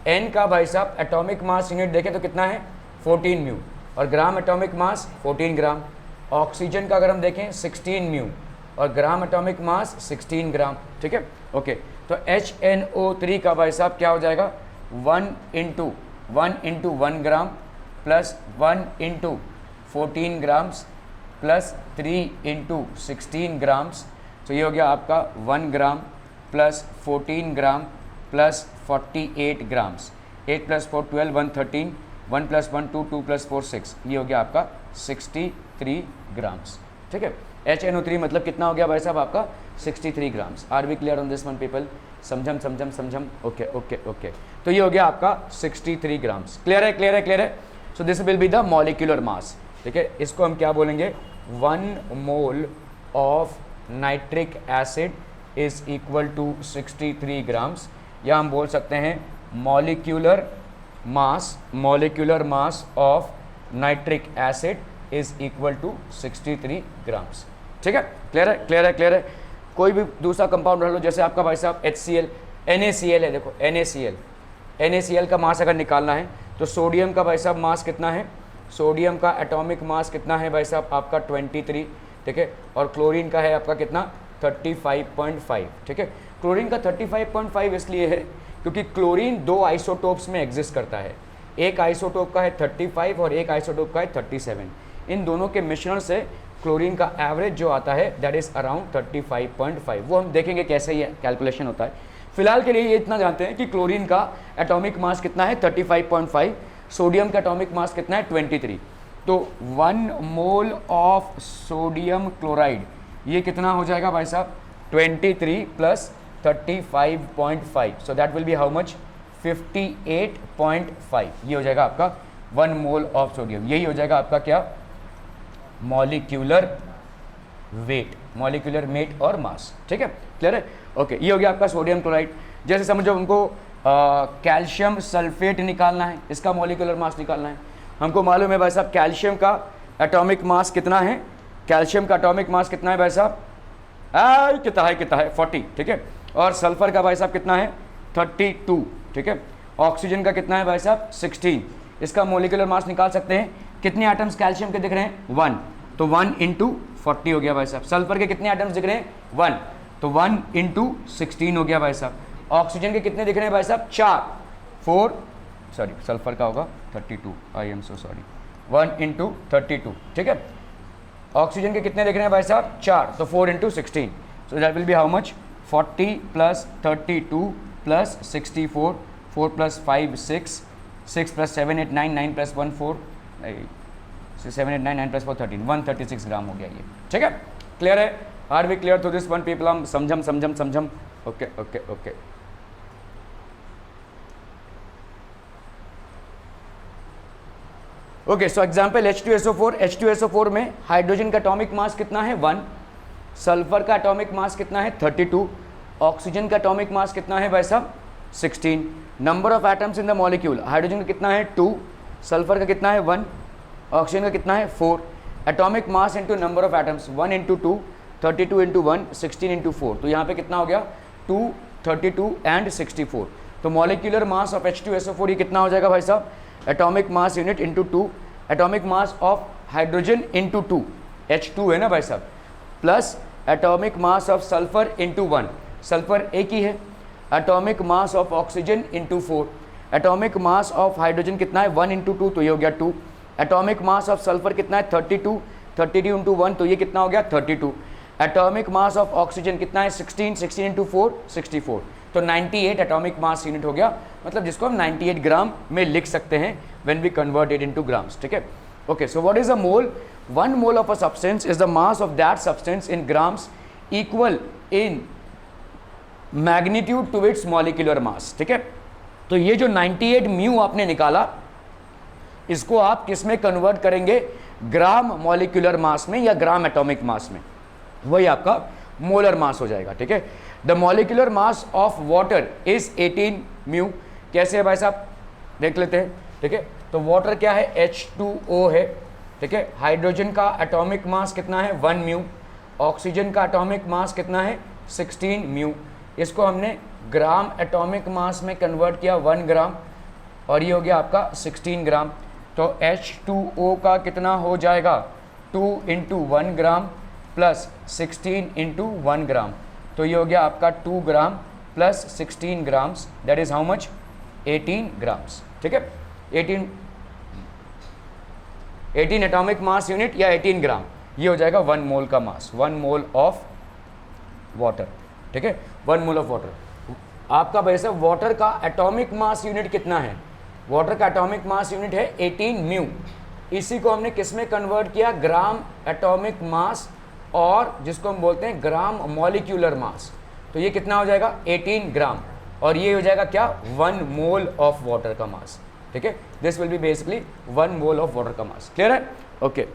N का भाई साहब एटॉमिक मास यूनिट देखें तो कितना है, 14 म्यू, और ग्राम एटॉमिक मास 14 ग्राम। ऑक्सीजन का अगर हम देखें 16 म्यू, और ग्राम एटॉमिक मास 16 ग्राम, ठीक है। ओके, तो HNO3 का भाई साहब क्या हो जाएगा, 1 into 1 gram plus 1 into 14 grams plus 3 into 16 grams. तो ये हो गया आपका 1 gram plus 14 gram plus 48 grams. 8 + 4 12, 113, 1 + 1 2, 2 + 4 6, ये हो गया आपका 63 ग्राम्स, ठीक है। HNO3 मतलब कितना हो गया भाई साहब आपका, 63 grams. Are we clear on this one people? समझम समझम समझम, ओके ओके ओके। तो ये हो गया आपका 63 ग्राम्स। क्लियर है, क्लियर है, क्लियर है? So this will be the molecular mass, ठीक है। इसको हम क्या बोलेंगे, 1 mole of nitric acid is equal to 63 grams, या हम बोल सकते हैं molecular mass of nitric acid is equal to 63 grams, ठीक है। क्लियर है, क्लियर है, क्लियर है? कोई भी दूसरा कंपाउंड रह लो, जैसे आपका भाई साहब HCl, NaCl है, देखो NaCl का मास अगर निकालना है तो सोडियम का भाई साहब मास कितना है, सोडियम का एटॉमिक मास कितना है भाई साहब आपका 23, ठीक है। और क्लोरीन का है आपका कितना, 35.5, ठीक है। क्लोरीन का 35.5 इसलिए है क्योंकि क्लोरीन 2 आइसोटोप्स में एग्जिस्ट करता है, एक आइसोटोप का है 35 और एक आइसोटोप का है 37। इन दोनों के मिश्रण से क्लोरीन का एवरेज जो आता है दैट इज़ अराउंड 35.5। वो हम देखेंगे कैसे ये कैलकुलेशन होता है। फिलहाल के लिए ये इतना जानते हैं कि क्लोरीन का एटॉमिक मास कितना है, 35.5, सोडियम का एटॉमिक मास कितना है, 23। तो 1 मोल ऑफ सोडियम क्लोराइड ये कितना हो जाएगा भाई साहब, 23 + 35.5, so that will be how much, 58.5। ये हो जाएगा आपका 1 मोल ऑफ सोडियम। यही हो जाएगा आपका क्या, मॉलिक्यूलर वेट, मॉलिक्यूलर मेट और मास, ठीक है। क्लियर है? ओके, ये हो गया आपका सोडियम क्लोराइड। जैसे समझो हमको कैल्शियम सल्फेट निकालना है, इसका मॉलिक्यूलर मास निकालना है। हमको मालूम है भाई साहब कैल्शियम का एटॉमिक मास कितना है, कैल्शियम का एटॉमिक मास कितना है भाई साहब, कितना है 40, ठीक है। और सल्फर का भाई साहब कितना है, 32, ठीक है। ऑक्सीजन का कितना है भाई साहब, 16। इसका मॉलिक्यूलर मास निकाल सकते हैं। कितने एटम्स कैल्शियम के दिख रहे हैं, 1, तो 1 × 40 हो गया भाई साहब। सल्फर के कितने एटम्स दिख रहे हैं, 1, तो 1 × 16 हो गया भाई साहब। ऑक्सीजन के कितने दिख रहे हैं भाई साहब, 4, 4, सॉरी सल्फर का होगा 32, आई एम सो सॉरी, 1 × 32, ठीक है। ऑक्सीजन के कितने दिख रहे हैं भाई साहब, 4, तो 4 × 16, so that will be how much, 40 + 32 + 64, 4 + 5 6, 6 + 7 8 9, 9 + 1 4, 7 8 9, 9 + 4 13, 136 gram हो गया ये, ठीक है। क्लियर है? Are we clear to this one people? हम समझम, okay okay okay. Okay, so example H2SO4 में हाइड्रोजन का एटॉमिक मास कितना है, 1, सल्फर का एटॉमिक मास कितना है, 32, ऑक्सीजन का एटॉमिक मास कितना है भाई साहब, 16। Number of atoms in the molecule, hydrogen का कितना है, 2, सल्फर का कितना है, 1, ऑक्सीजन का कितना है, 4। Atomic mass into number of atoms, 1 × 2, 32 × 1, 16 × 4, तो यहाँ पे कितना हो गया, 2, 32 एंड 64। तो मॉलिक्यूलर मास ऑफ H2SO4 ये कितना हो जाएगा भाई साहब, atomic mass unit into 2, atomic mass of hydrogen into 2, H2 है ना भाई साहब, plus atomic mass of sulphur into 1, sulphur एक ही है, atomic mass of oxygen into 4, atomic mass of hydrogen कितना है, 1 × 2, तो ये हो गया 2, एटॉमिक मास ऑफ सल्फर कितना है, 32, 32 × 1, तो ये कितना हो गया, 32, एटॉमिक मास ऑफ ऑक्सीजन कितना है 16, 16 इंटू 4 64, तो 98 एटॉमिक मास यूनिट हो गया, मतलब जिसको हम 98 ग्राम में लिख सकते हैं when we convert it into grams, ठीक है। Okay, so what is a mole? 1 mole of a substance is the mass of that substance in grams equal in magnitude to its molecular mass, ठीक है। तो ये जो 98 म्यू आपने निकाला, इसको आप किस में कन्वर्ट करेंगे? ग्राम मॉलिक्यूलर मास में या ग्राम एटॉमिक मास में, वही आपका मोलर मास हो जाएगा, ठीक है। The molecular mass of water is 18 mu. कैसे है भाई साहब, देख लेते हैं, ठीक है। तो वाटर क्या है? H2O है, ठीक है। हाइड्रोजन का एटॉमिक मास कितना है? 1 म्यू। ऑक्सीजन का एटॉमिक मास कितना है? 16 म्यू। इसको हमने ग्राम एटॉमिक मास में कन्वर्ट किया 1 ग्राम, और ये हो गया आपका 16 ग्राम। तो H2O का कितना हो जाएगा? 2 इंटू 1 ग्राम प्लस 16 इंटू 1 ग्राम, तो ये हो गया आपका 2 gram plus 16 grams, that is how much? 18 grams, ठीक है। 18 एटॉमिक मास यूनिट या 18 ग्राम, ये हो जाएगा 1 मोल का मास, 1 मोल ऑफ वाटर, ठीक है। 1 मोल ऑफ वाटर। आपका वैसे वाटर का एटॉमिक मास यूनिट कितना है? वाटर का एटॉमिक मास यूनिट है 18 म्यू। इसी को हमने किस में कन्वर्ट किया? ग्राम एटॉमिक मास, और जिसको हम बोलते हैं ग्राम मॉलिक्यूलर मास। तो ये कितना हो जाएगा? 18 ग्राम, और ये हो जाएगा क्या? 1 मोल ऑफ वाटर का मास, ठीक है। This will be basically 1 mole of water का मास। क्लियर है? ओके।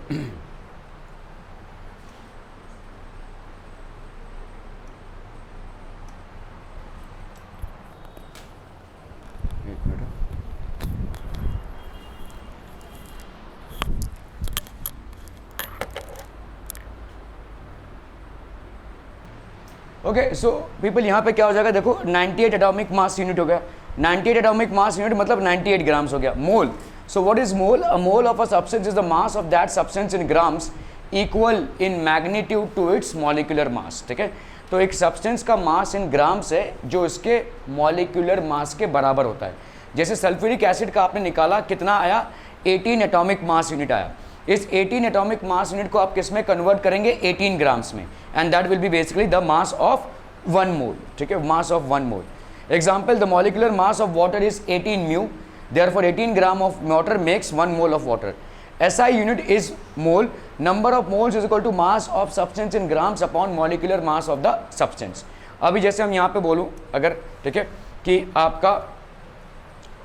ओके, सो पीपल यहाँ पे क्या हो जाएगा? देखो 98 एटॉमिक मास यूनिट हो गया। 98 एटॉमिक मास यूनिट मतलब 98 ग्राम्स हो गया। Mole, so what is mole? A mole of a substance is the mass of that substance in grams equal in magnitude to its molecular mass, ठीक है। तो एक सब्सटेंस का मास इन ग्राम्स है जो इसके मॉलिक्यूलर मास के बराबर होता है। जैसे सल्फ्यूरिक एसिड का आपने निकाला, कितना आया? 18 एटॉमिक मास यूनिट आया। इस 18 एटॉमिक मास यूनिट को आप किस में कन्वर्ट करेंगे? 18 ग्राम्स में, and that will be basically the mass of 1 mole, ठीक है, mass of 1 mole. Example, the molecular mass of water is 18 mu, therefore 18 gram of water makes 1 mole of water. SI unit is mole, number of moles is equal to mass of substance in grams upon molecular mass of the substance. अभी जैसे हम यहाँ पे बोलूँ अगर, ठीक है, कि आपका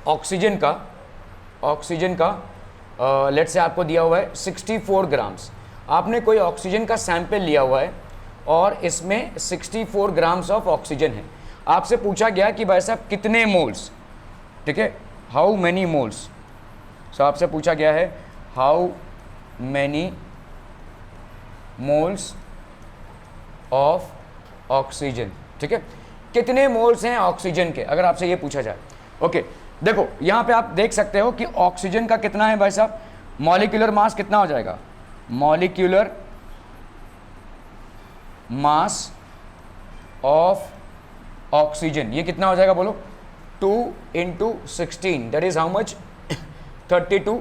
ऑक्सीजन का लेट्स से आपको दिया हुआ है 64 ग्राम्स। आपने कोई ऑक्सीजन का सैंपल लिया हुआ है और इसमें 64 ग्राम्स ऑफ ऑक्सीजन है। आपसे पूछा गया कि भाई साहब कितने मोल्स, ठीक है, हाउ मैनी मोल्स। सो आपसे पूछा गया है how many moles of oxygen, ठीक है, कितने मोल्स हैं ऑक्सीजन के, अगर आपसे ये पूछा जाए। ओके, देखो यहाँ पे आप देख सकते हो कि ऑक्सीजन का कितना है भाई साहब? मॉलिक्यूलर मास कितना हो जाएगा? मॉलिक्यूलर मास ऑफ ऑक्सीजन, ये कितना हो जाएगा बोलो? 2 into 16, that is how much? 32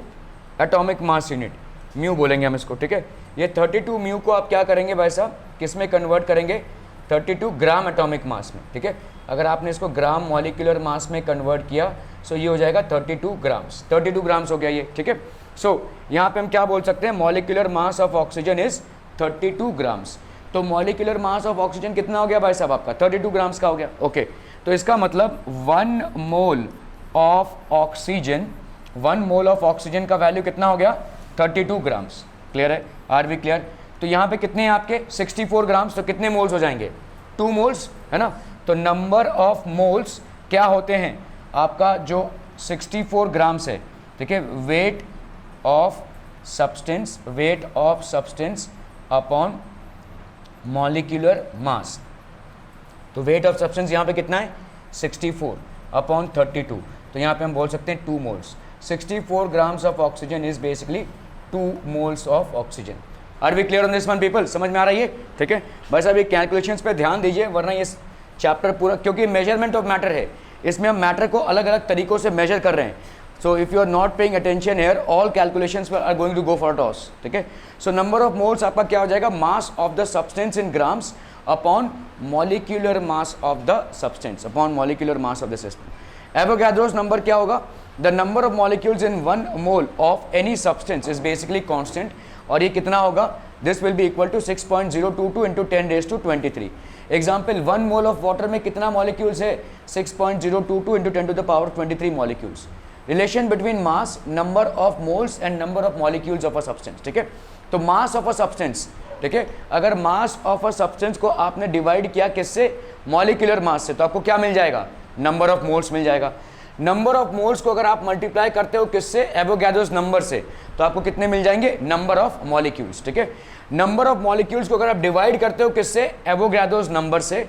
atomic mass unit, mu बोलेंगे हम इसको, ठीक है। ये 32 म्यू को आप क्या करेंगे भाई साहब? किस में कन्वर्ट करेंगे? 32 ग्राम एटॉमिक मास में, ठीक है। अगर आपने इसको ग्राम मॉलिक्यूलर मास में कन्वर्ट किया, सो ये हो जाएगा 32 ग्राम्स। 32 ग्राम्स हो गया ये, ठीक है। सो यहाँ पे हम क्या बोल सकते हैं? Molecular mass of oxygen is 32 grams. तो मॉलिक्यूलर मास ऑफ ऑक्सीजन कितना हो गया भाई साहब आपका? 32 ग्राम्स का हो गया। ओके, तो इसका मतलब 1 mole of oxygen, 1 mole of oxygen का वैल्यू कितना हो गया? 32 ग्राम्स। क्लियर है? Are we clear? तो यहाँ पे कितने हैं आपके? 64 ग्राम्स, तो कितने मोल्स हो जाएंगे? 2 मोल्स, है ना। तो नंबर ऑफ मोल्स क्या होते हैं आपका? जो 64 ग्राम्स है, ठीक है, weight of substance upon molecular मास। तो वेट ऑफ सब्सटेंस यहाँ पे कितना है? 64 अपॉन 32, तो यहाँ पे हम बोल सकते हैं 2 moles. 64 grams of oxygen is basically 2 moles of oxygen. Are we clear on this one people? समझ में आ रही है? ठीक है, बस अभी कैलकुलेशंस पे ध्यान दीजिए, वरना ये चैप्टर पूरा, क्योंकि मेजरमेंट ऑफ मैटर है, इसमें हम मैटर को अलग अलग तरीकों से मेजर कर रहे हैं। So if you are not paying attention here, all calculations are going to go for a toss. ठीक है. So number of moles आपका क्या हो जाएगा, mass of the substance in grams upon molecular mass of the substance, upon molecular mass of the system. Avogadro's number क्या होगा, the number of molecules in 1 mole of any substance is basically constant, और ये कितना होगा, this will be equal to 6.022 into 10 raised to 23. Example, 1 mole of water में कितना molecules है, 6.022 into 10 to the power 23 molecules. Relation between mass, number of moles and number of molecules of a substance. ठीक है. तो मास ऑफ अ सब्सटेंस, ठीक है, अगर मास ऑफ अ सब्सटेंस को आपने डिवाइड किया किससे, मॉलिक्यूलर मास से, तो आपको क्या मिल जाएगा, नंबर ऑफ मोल्स मिल जाएगा. नंबर ऑफ मोल्स को अगर आप मल्टीप्लाई करते हो किससे, एवोगैड्रोस नंबर से, तो आपको कितने मिल जाएंगे, नंबर ऑफ मॉलिक्यूल्स. ठीक है. नंबर ऑफ मॉलिक्यूल्स को अगर आप डिवाइड करते हो किससे, एवोगैड्रोस नंबर से,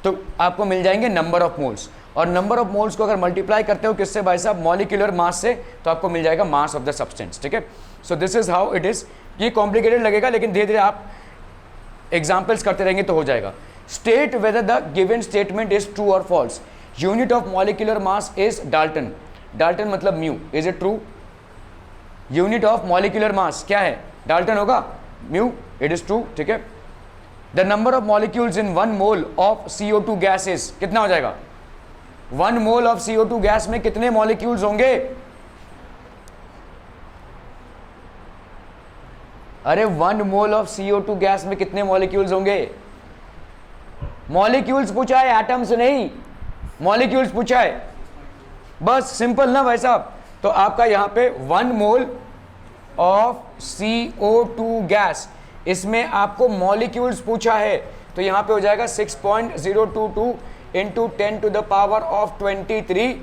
तो आपको मिल जाएंगे नंबर ऑफ मोल्स. और नंबर ऑफ मोल्स को अगर मल्टीप्लाई करते हो किससे भाई साहब, मॉलिक्यूलर मास से, तो आपको मिल जाएगा मास ऑफ द सब्सटेंस. ठीक है. So this is how it is. ये कॉम्प्लिकेटेड लगेगा, लेकिन धीरे धीरे आप एग्जाम्पल्स करते रहेंगे तो हो जाएगा. State whether the given statement is true और false. Unit of molecular mass is dalton. Dalton मतलब mu. Is it true? Unit of molecular mass क्या है, डाल्टन होगा, म्यू. It is true. ठीक है. The number of molecules in 1 mole of CO2 gas is, कितना हो जाएगा, 1 मोल ऑफ CO2 गैस में कितने मॉलिक्यूल्स होंगे, अरे 1 मोल ऑफ CO2 गैस में कितने मॉलिक्यूल्स होंगे. मॉलिक्यूल्स पूछा है, एटम्स नहीं, मॉलिक्यूल्स पूछा है, बस सिंपल ना भाई साहब. तो आपका यहां पे 1 मोल ऑफ CO2 गैस, इसमें आपको मॉलिक्यूल्स पूछा है, तो यहां पे हो जाएगा 6.022 into 10 to the power of 23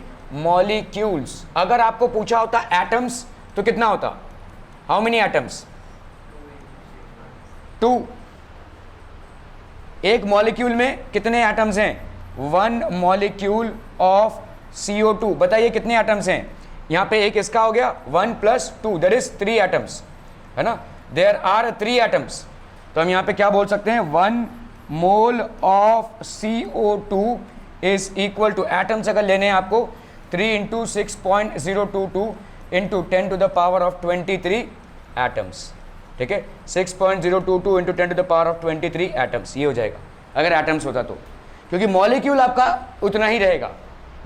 molecules. अगर आपको पूछा होता एटम्स तो कितना होता, हाउ मेनी एटम्स, 2. एक मॉलिक्यूल में कितने एटम्स हैं, 1 मॉलिक्यूल ऑफ CO2, बताइए कितने एटम्स हैं. यहां पे एक इसका हो गया 1 + 2 दैट इज 3 एटम्स, है ना. There are 3 atoms. तो हम यहां पे क्या बोल सकते हैं, 1 mole of CO2 is equal to, atoms अगर लेने हैं आपको, 3 × 6.022 into 10 to the power of 23 atoms. ठीक है. 6.022 into 10 to the power of 23 atoms, ये हो जाएगा अगर एटम्स होता तो, क्योंकि मॉलिक्यूल आपका उतना ही रहेगा.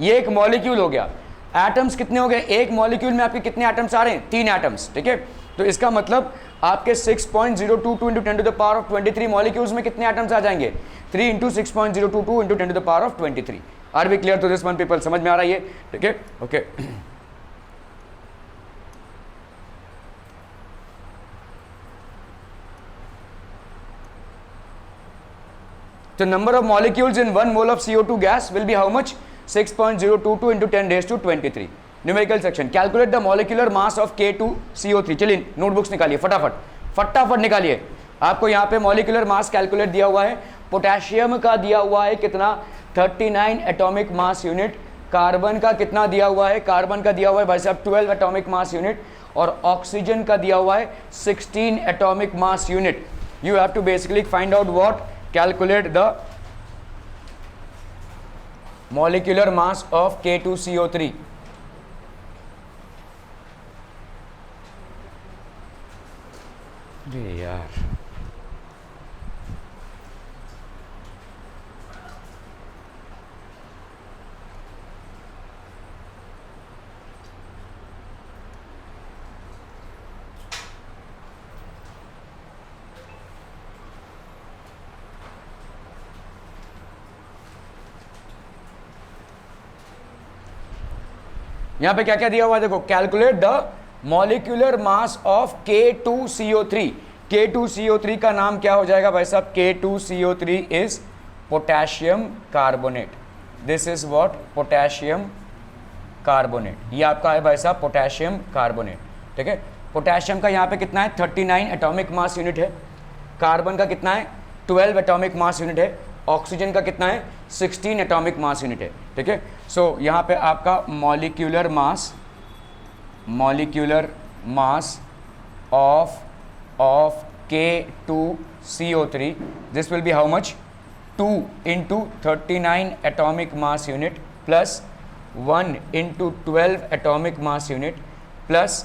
ये एक मॉलिक्यूल हो गया, एटम्स कितने हो गए, एक मॉलिक्यूल में आपके कितने एटम्स आ रहे हैं, 3 एटम्स. ठीक है. तो इसका मतलब आपके 6.022 into 10 to the power of 23 molecules में कितने एटम्स आ जाएंगे, 3 × 6.022 into 10 to the power of 23. Are we clear to this one people, समझ में आ रहा है ये. ठीक है. ओके. तो number of molecules in 1 mole of CO2 gas will be how much, 6.022 into 10 raised to 23. Numerical section, calculate the molecular mass of K2CO3. चलिए नोटबुक्स निकालिए फटाफट निकालिए. आपको यहाँ पे मॉलिक्यूलर मास कैलकुलेट दिया हुआ है. पोटेशियम का दिया हुआ है कितना, 39 एटॉमिक मास यूनिट. कार्बन का कितना दिया हुआ है, कार्बन का दिया हुआ है भाई साहब 12 एटॉमिक मास यूनिट. और ऑक्सीजन का दिया हुआ है 16 atomic mass unit. You have to basically find out what, calculate the molecular mass of K2CO3. अरे यार, यहां पे क्या क्या दिया हुआ है देखो, calculate the molecular mass of K2CO3. K2CO3 का नाम क्या हो जाएगा भाई साहब, K2CO3 is potassium carbonate. This is what, potassium carbonate. ये आपका है भाई साहब पोटेशियम कार्बोनेट. ठीक है. पोटेशियम का यहाँ पे कितना है, 39 एटॉमिक मास यूनिट है. कार्बन का कितना है, 12 एटॉमिक मास यूनिट है. ऑक्सीजन का कितना है, 16 एटॉमिक मास यूनिट है. ठीक है. सो यहाँ पे आपका molecular mass of K2CO3, this will be how much, 2 into 39 atomic mass unit plus 1 into 12 atomic mass unit plus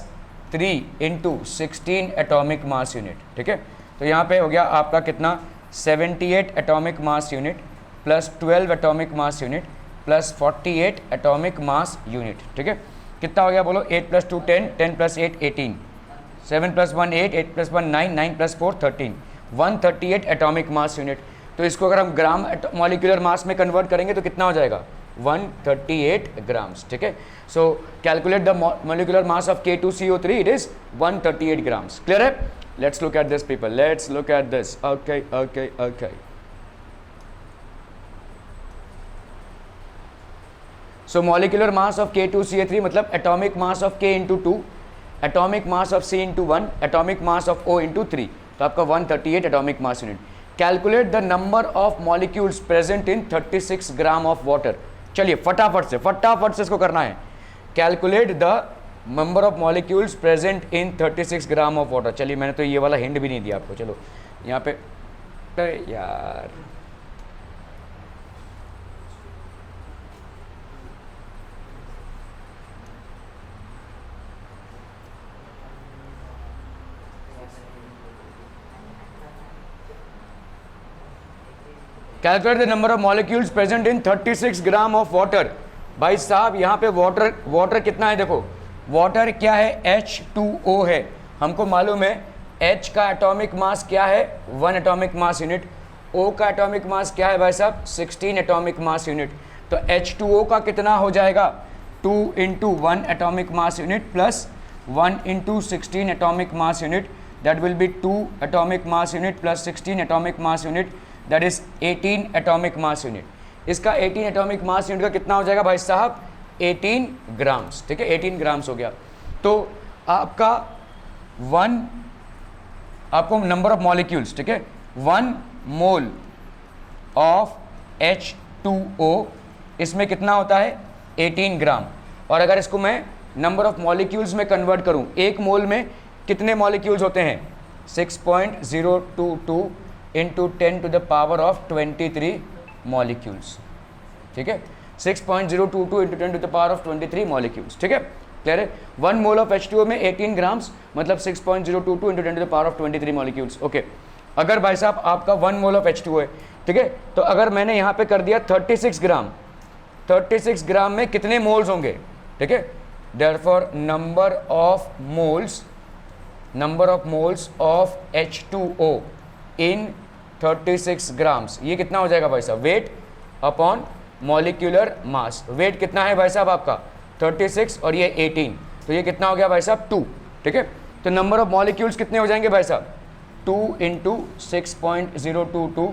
3 into 16 atomic mass unit, ठीक है। तो यहाँ पे हो गया आपका कितना 78 atomic mass unit plus 12 atomic mass unit plus 48 atomic mass unit, ठीक है। कितना हो गया बोलो, 8 + 2 10, 10 + 8 18, 7 + 1 8, 8 + 1 9, 9 + 4 13, 138 एटॉमिक मास यूनिट। तो इसको अगर हम ग्राम मॉलिक्यूलर मास में कन्वर्ट करेंगे तो कितना हो जाएगा 138 ग्राम्स, ठीक है। So calculate the molecular mass of K2CO3, it is 138 grams. Clear है? Let's look at this people, let's look at this. Okay okay okay, so molecular mass of K2CA3 मतलब atomic mass of K into 2, atomic mass of C into 1, atomic mass of O into 3, तो आपका 138 atomic mass unit. Calculate the number of molecules present in 36 gram of water. चलिए फटाफट से इसको करना है। Calculate the number of molecules present in 36 gram of water. चलिए मैंने तो ये वाला हिंट भी नहीं दिया आपको, चलो यहाँ पे, अरे यार calculate the number of molecules present in 36 gram of water. भाई साहब यहाँ पे वाटर कितना है, देखो वाटर क्या है, H2O है, हमको मालूम है H का एटॉमिक मास क्या है 1 एटॉमिक मास यूनिट, O का एटॉमिक मास क्या है भाई साहब 16 एटॉमिक मास यूनिट। तो H2O का कितना हो जाएगा 2 × 1 atomic mass unit plus 1 × 16 atomic mass unit, that will B 2 atomic mass unit plus 16 atomic mass unit, that is 18 atomic mass unit. इसका 18 एटॉमिक मास यूनिट का कितना हो जाएगा भाई साहब 18 ग्राम्स, ठीक है 18 ग्राम्स हो गया। तो आपका आपको नंबर ऑफ मॉलिक्यूल्स, ठीक है 1 मोल ऑफ H2O, इसमें कितना होता है 18 ग्राम। और अगर इसको मैं नंबर ऑफ मॉलिक्यूल्स में कन्वर्ट करूं, एक मोल में कितने मॉलिक्यूल्स होते हैं 6.022 इंटू 10⁻23 मॉलिक्यूल्स, ठीक है 6.022 इंटू 10⁻23 मॉलिक्यूल्स, ठीक है क्लियर है। 1 मोल ऑफ H2O में 18 ग्राम्स मतलब 6.022 इंटू 10⁻23 मॉलिक्यूल्स। ओके, अगर भाई साहब आपका 1 मोल ऑफ H2O है, ठीक है, तो अगर मैंने यहाँ पे कर दिया 36 ग्राम, 36 ग्राम में कितने मोल्स होंगे, ठीक है। Therefore number of moles of H2O in 36 grams, ये कितना हो जाएगा भाई साहब weight upon molecular mass. Weight कितना है भाई साहब आपका 36 और ये 18, तो ये कितना हो गया भाई साहब 2, ठीक है। तो नंबर ऑफ मॉलिक्यूल्स कितने हो जाएंगे भाई साहब 2 × 6.022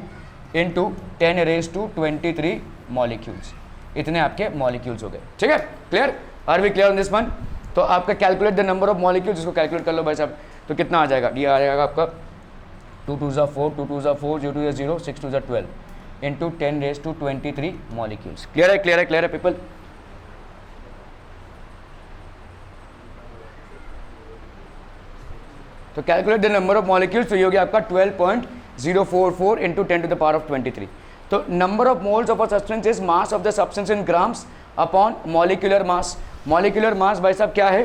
इंटू 10⁻23 मॉलिक्यूल्स, इतने आपके मॉलिक्यूल्स हो गए, ठीक है clear. Are we clear on this one? तो आपका calculate the number of molecules, इसको कैलकुलेट कर लो भाई साहब, तो कितना आ जाएगा, ये आ जाएगा आपका 2 2 ज़ा 4, 2 2 ज़ा 4, 0 2 ज़ा 0, 6 2 ज़ा 12 इंटू 10⁻23 मॉलिक्यूल्स। क्लियर है क्लियर है क्लियर है पीपल? तो calculate the number of molecules, तो ये हो गया आपका 12.044 इंटू 10⁻23। तो number of moles of a substance is mass of the substance in grams upon molecular mass. Molecular mass भाई साहब क्या है,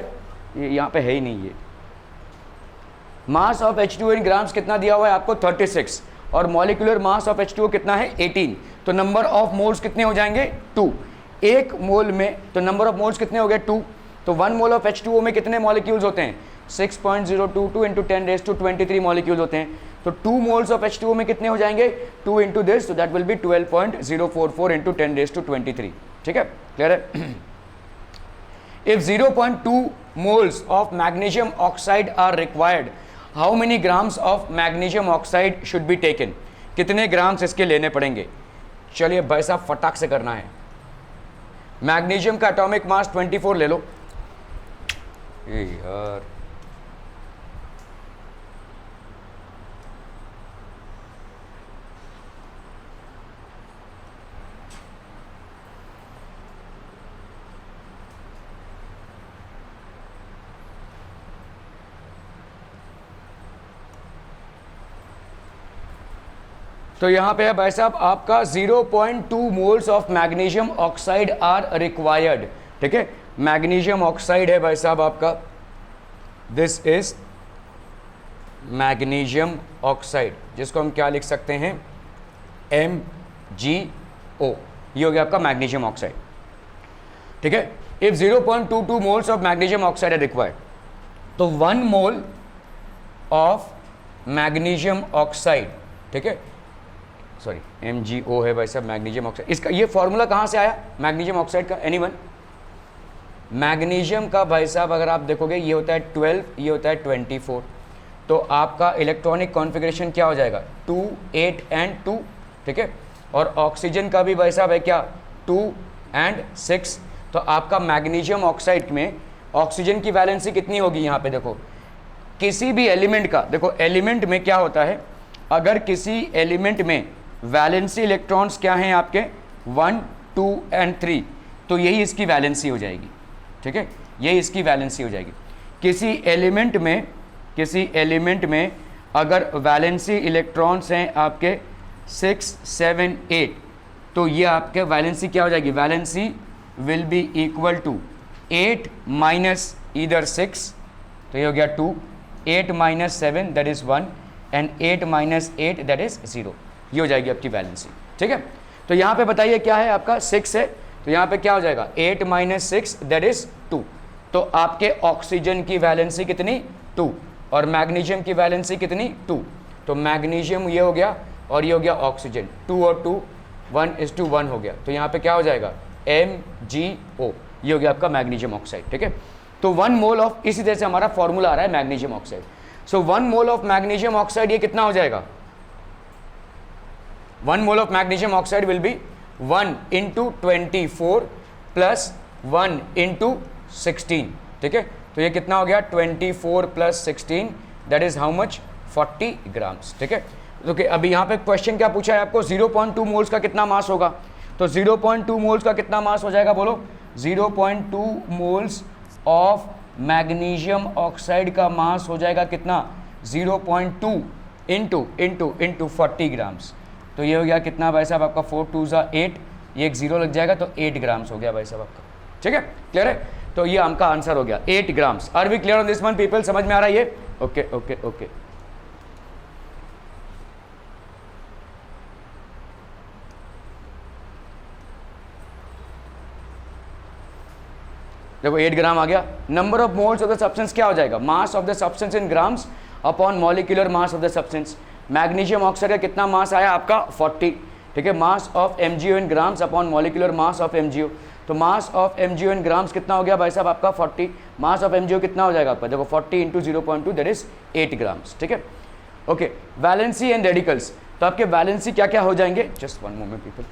ये यहाँ पे है ही नहीं, ये mass of H2O in grams कितना दिया हुआ है आपको 36 और मॉलिक्यूलर मास ऑफ H2O कितना है 18। तो नंबर ऑफ मोल्स कितने हो जाएंगे 2 एक मोल में, तो नंबर ऑफ मोल्स कितने हो गए 2। तो 1 मोल ऑफ H2O में कितने मॉलिक्यूल्स होते हैं 6.022 इंटू 10⁻23 मॉलिक्यूल्स होते हैं। तो 2 मोल्स ऑफ H2O में कितने हो जाएंगे 2 इंटू दिस, तो दैट विल बी 12.044 इंटू 10⁻23, ठीक है क्लियर है। If 0.2 moles of magnesium oxide are required, how many grams of magnesium oxide should be taken, कितने ग्राम्स इसके लेने पड़ेंगे। चलिए भाई साहब फटाक से करना है। मैग्नीशियम का एटॉमिक मास 24 ले लो यार, तो यहाँ पे है भाई साहब आपका 0.2 moles of magnesium oxide are required. ठीक है। मैग्नीशियम ऑक्साइड है भाई साहब आपका, दिस इज मैग्नीशियम ऑक्साइड, जिसको हम क्या लिख सकते हैं, MgO, ये हो गया आपका मैग्नीशियम ऑक्साइड, ठीक है। If 0.22 moles of magnesium oxide है रिक्वायर्ड, तो 1 मोल ऑफ मैग्नीशियम ऑक्साइड, ठीक है, सॉरी MgO है भाई साहब मैग्नीशियम ऑक्साइड। इसका ये फॉर्मूला कहाँ से आया मैग्नीशियम ऑक्साइड का, एनीवन? मैग्नीशियम का भाई साहब अगर आप देखोगे ये होता है 12, ये होता है 24, तो आपका इलेक्ट्रॉनिक कॉन्फ़िगरेशन क्या हो जाएगा 2, 8 एंड 2, ठीक है। और ऑक्सीजन का भी भाई साहब है क्या 2 एंड 6, तो आपका मैग्नीशियम ऑक्साइड में ऑक्सीजन की वैलेंसी कितनी होगी, यहाँ पे देखो किसी भी एलिमेंट का, देखो एलिमेंट में क्या होता है, अगर किसी एलिमेंट में वैलेंसी इलेक्ट्रॉन्स क्या हैं आपके 1, 2 एंड 3, तो यही इसकी वैलेंसी हो जाएगी, ठीक है, यही इसकी वैलेंसी हो जाएगी। किसी एलिमेंट में अगर वैलेंसी इलेक्ट्रॉन्स हैं आपके 6, 7, 8, तो ये आपके वैलेंसी क्या हो जाएगी, valency will be equal to 8 minus either 6, तो ये हो गया 2, 8 minus 7 that is 1 and 8 minus 8 that is 0, ये हो जाएगी आपकी वैलेंसी, ठीक है। तो यहाँ पे बताइए क्या है आपका 6 है, तो यहाँ पे क्या हो जाएगा 8 माइनस 6 दैट इज़ 2, तो आपके ऑक्सीजन की वैलेंसी कितनी 2 और मैग्नीशियम की वैलेंसी कितनी 2, तो मैग्नीशियम ये हो गया और ये हो गया ऑक्सीजन, 2 और 2 1:1 हो गया, तो यहाँ पे क्या हो जाएगा MgO, ये हो गया आपका मैग्नीशियम ऑक्साइड, ठीक है। तो 1 मोल ऑफ, इसी तरह से हमारा फॉर्मूला आ रहा है magnesium oxide, so 1 mole of magnesium oxide ये कितना हो जाएगा, 1 mole of magnesium oxide will be 1 × 24 plus 1 × 16, ठीक है। तो ये कितना हो गया 24 plus 16 that is how much 40 grams, ठीक है। ओके, अभी यहाँ पे क्वेश्चन क्या पूछा है आपको, 0.2 मोल्स का कितना मास होगा, तो 0.2 मोल्स का कितना मास हो जाएगा बोलो, 0.2 मोल्स ऑफ मैग्नीशियम ऑक्साइड का मास हो जाएगा कितना 0.2 इंटू 40 ग्राम्स, तो ये हो गया कितना भाई साहब आपका 4 2 8, ये एक 0 लग जाएगा तो 8 ग्राम्स हो गया भाई साहब आपका, ठीक है, क्लियर है। तो ये आपका आंसर हो गया 8 grams. Are we clear on this one people, समझ में आ रहा है ये, ओके ओके ओके। देखो 8 ग्राम आ गया। Number of moles of the substance क्या हो जाएगा, मास of the substance in grams upon molecular mass of the substance. Magnesium oxide का कितना मास आया आपका 40, ठीक है, mass of MgO in grams upon molecular mass of MgO, तो mass of MgO in grams कितना हो गया भाई साहब आपका 40, मास ऑफ MgO कितना हो जाएगा आपका, देखो 40 × 0.2 दैट इज 8 ग्राम्स, ठीक है। ओके, वैलेंसी एंड रेडिकल्स, तो आपके वैलेंसी क्या क्या हो जाएंगे, जस्ट 1 मोमेंट पीपल,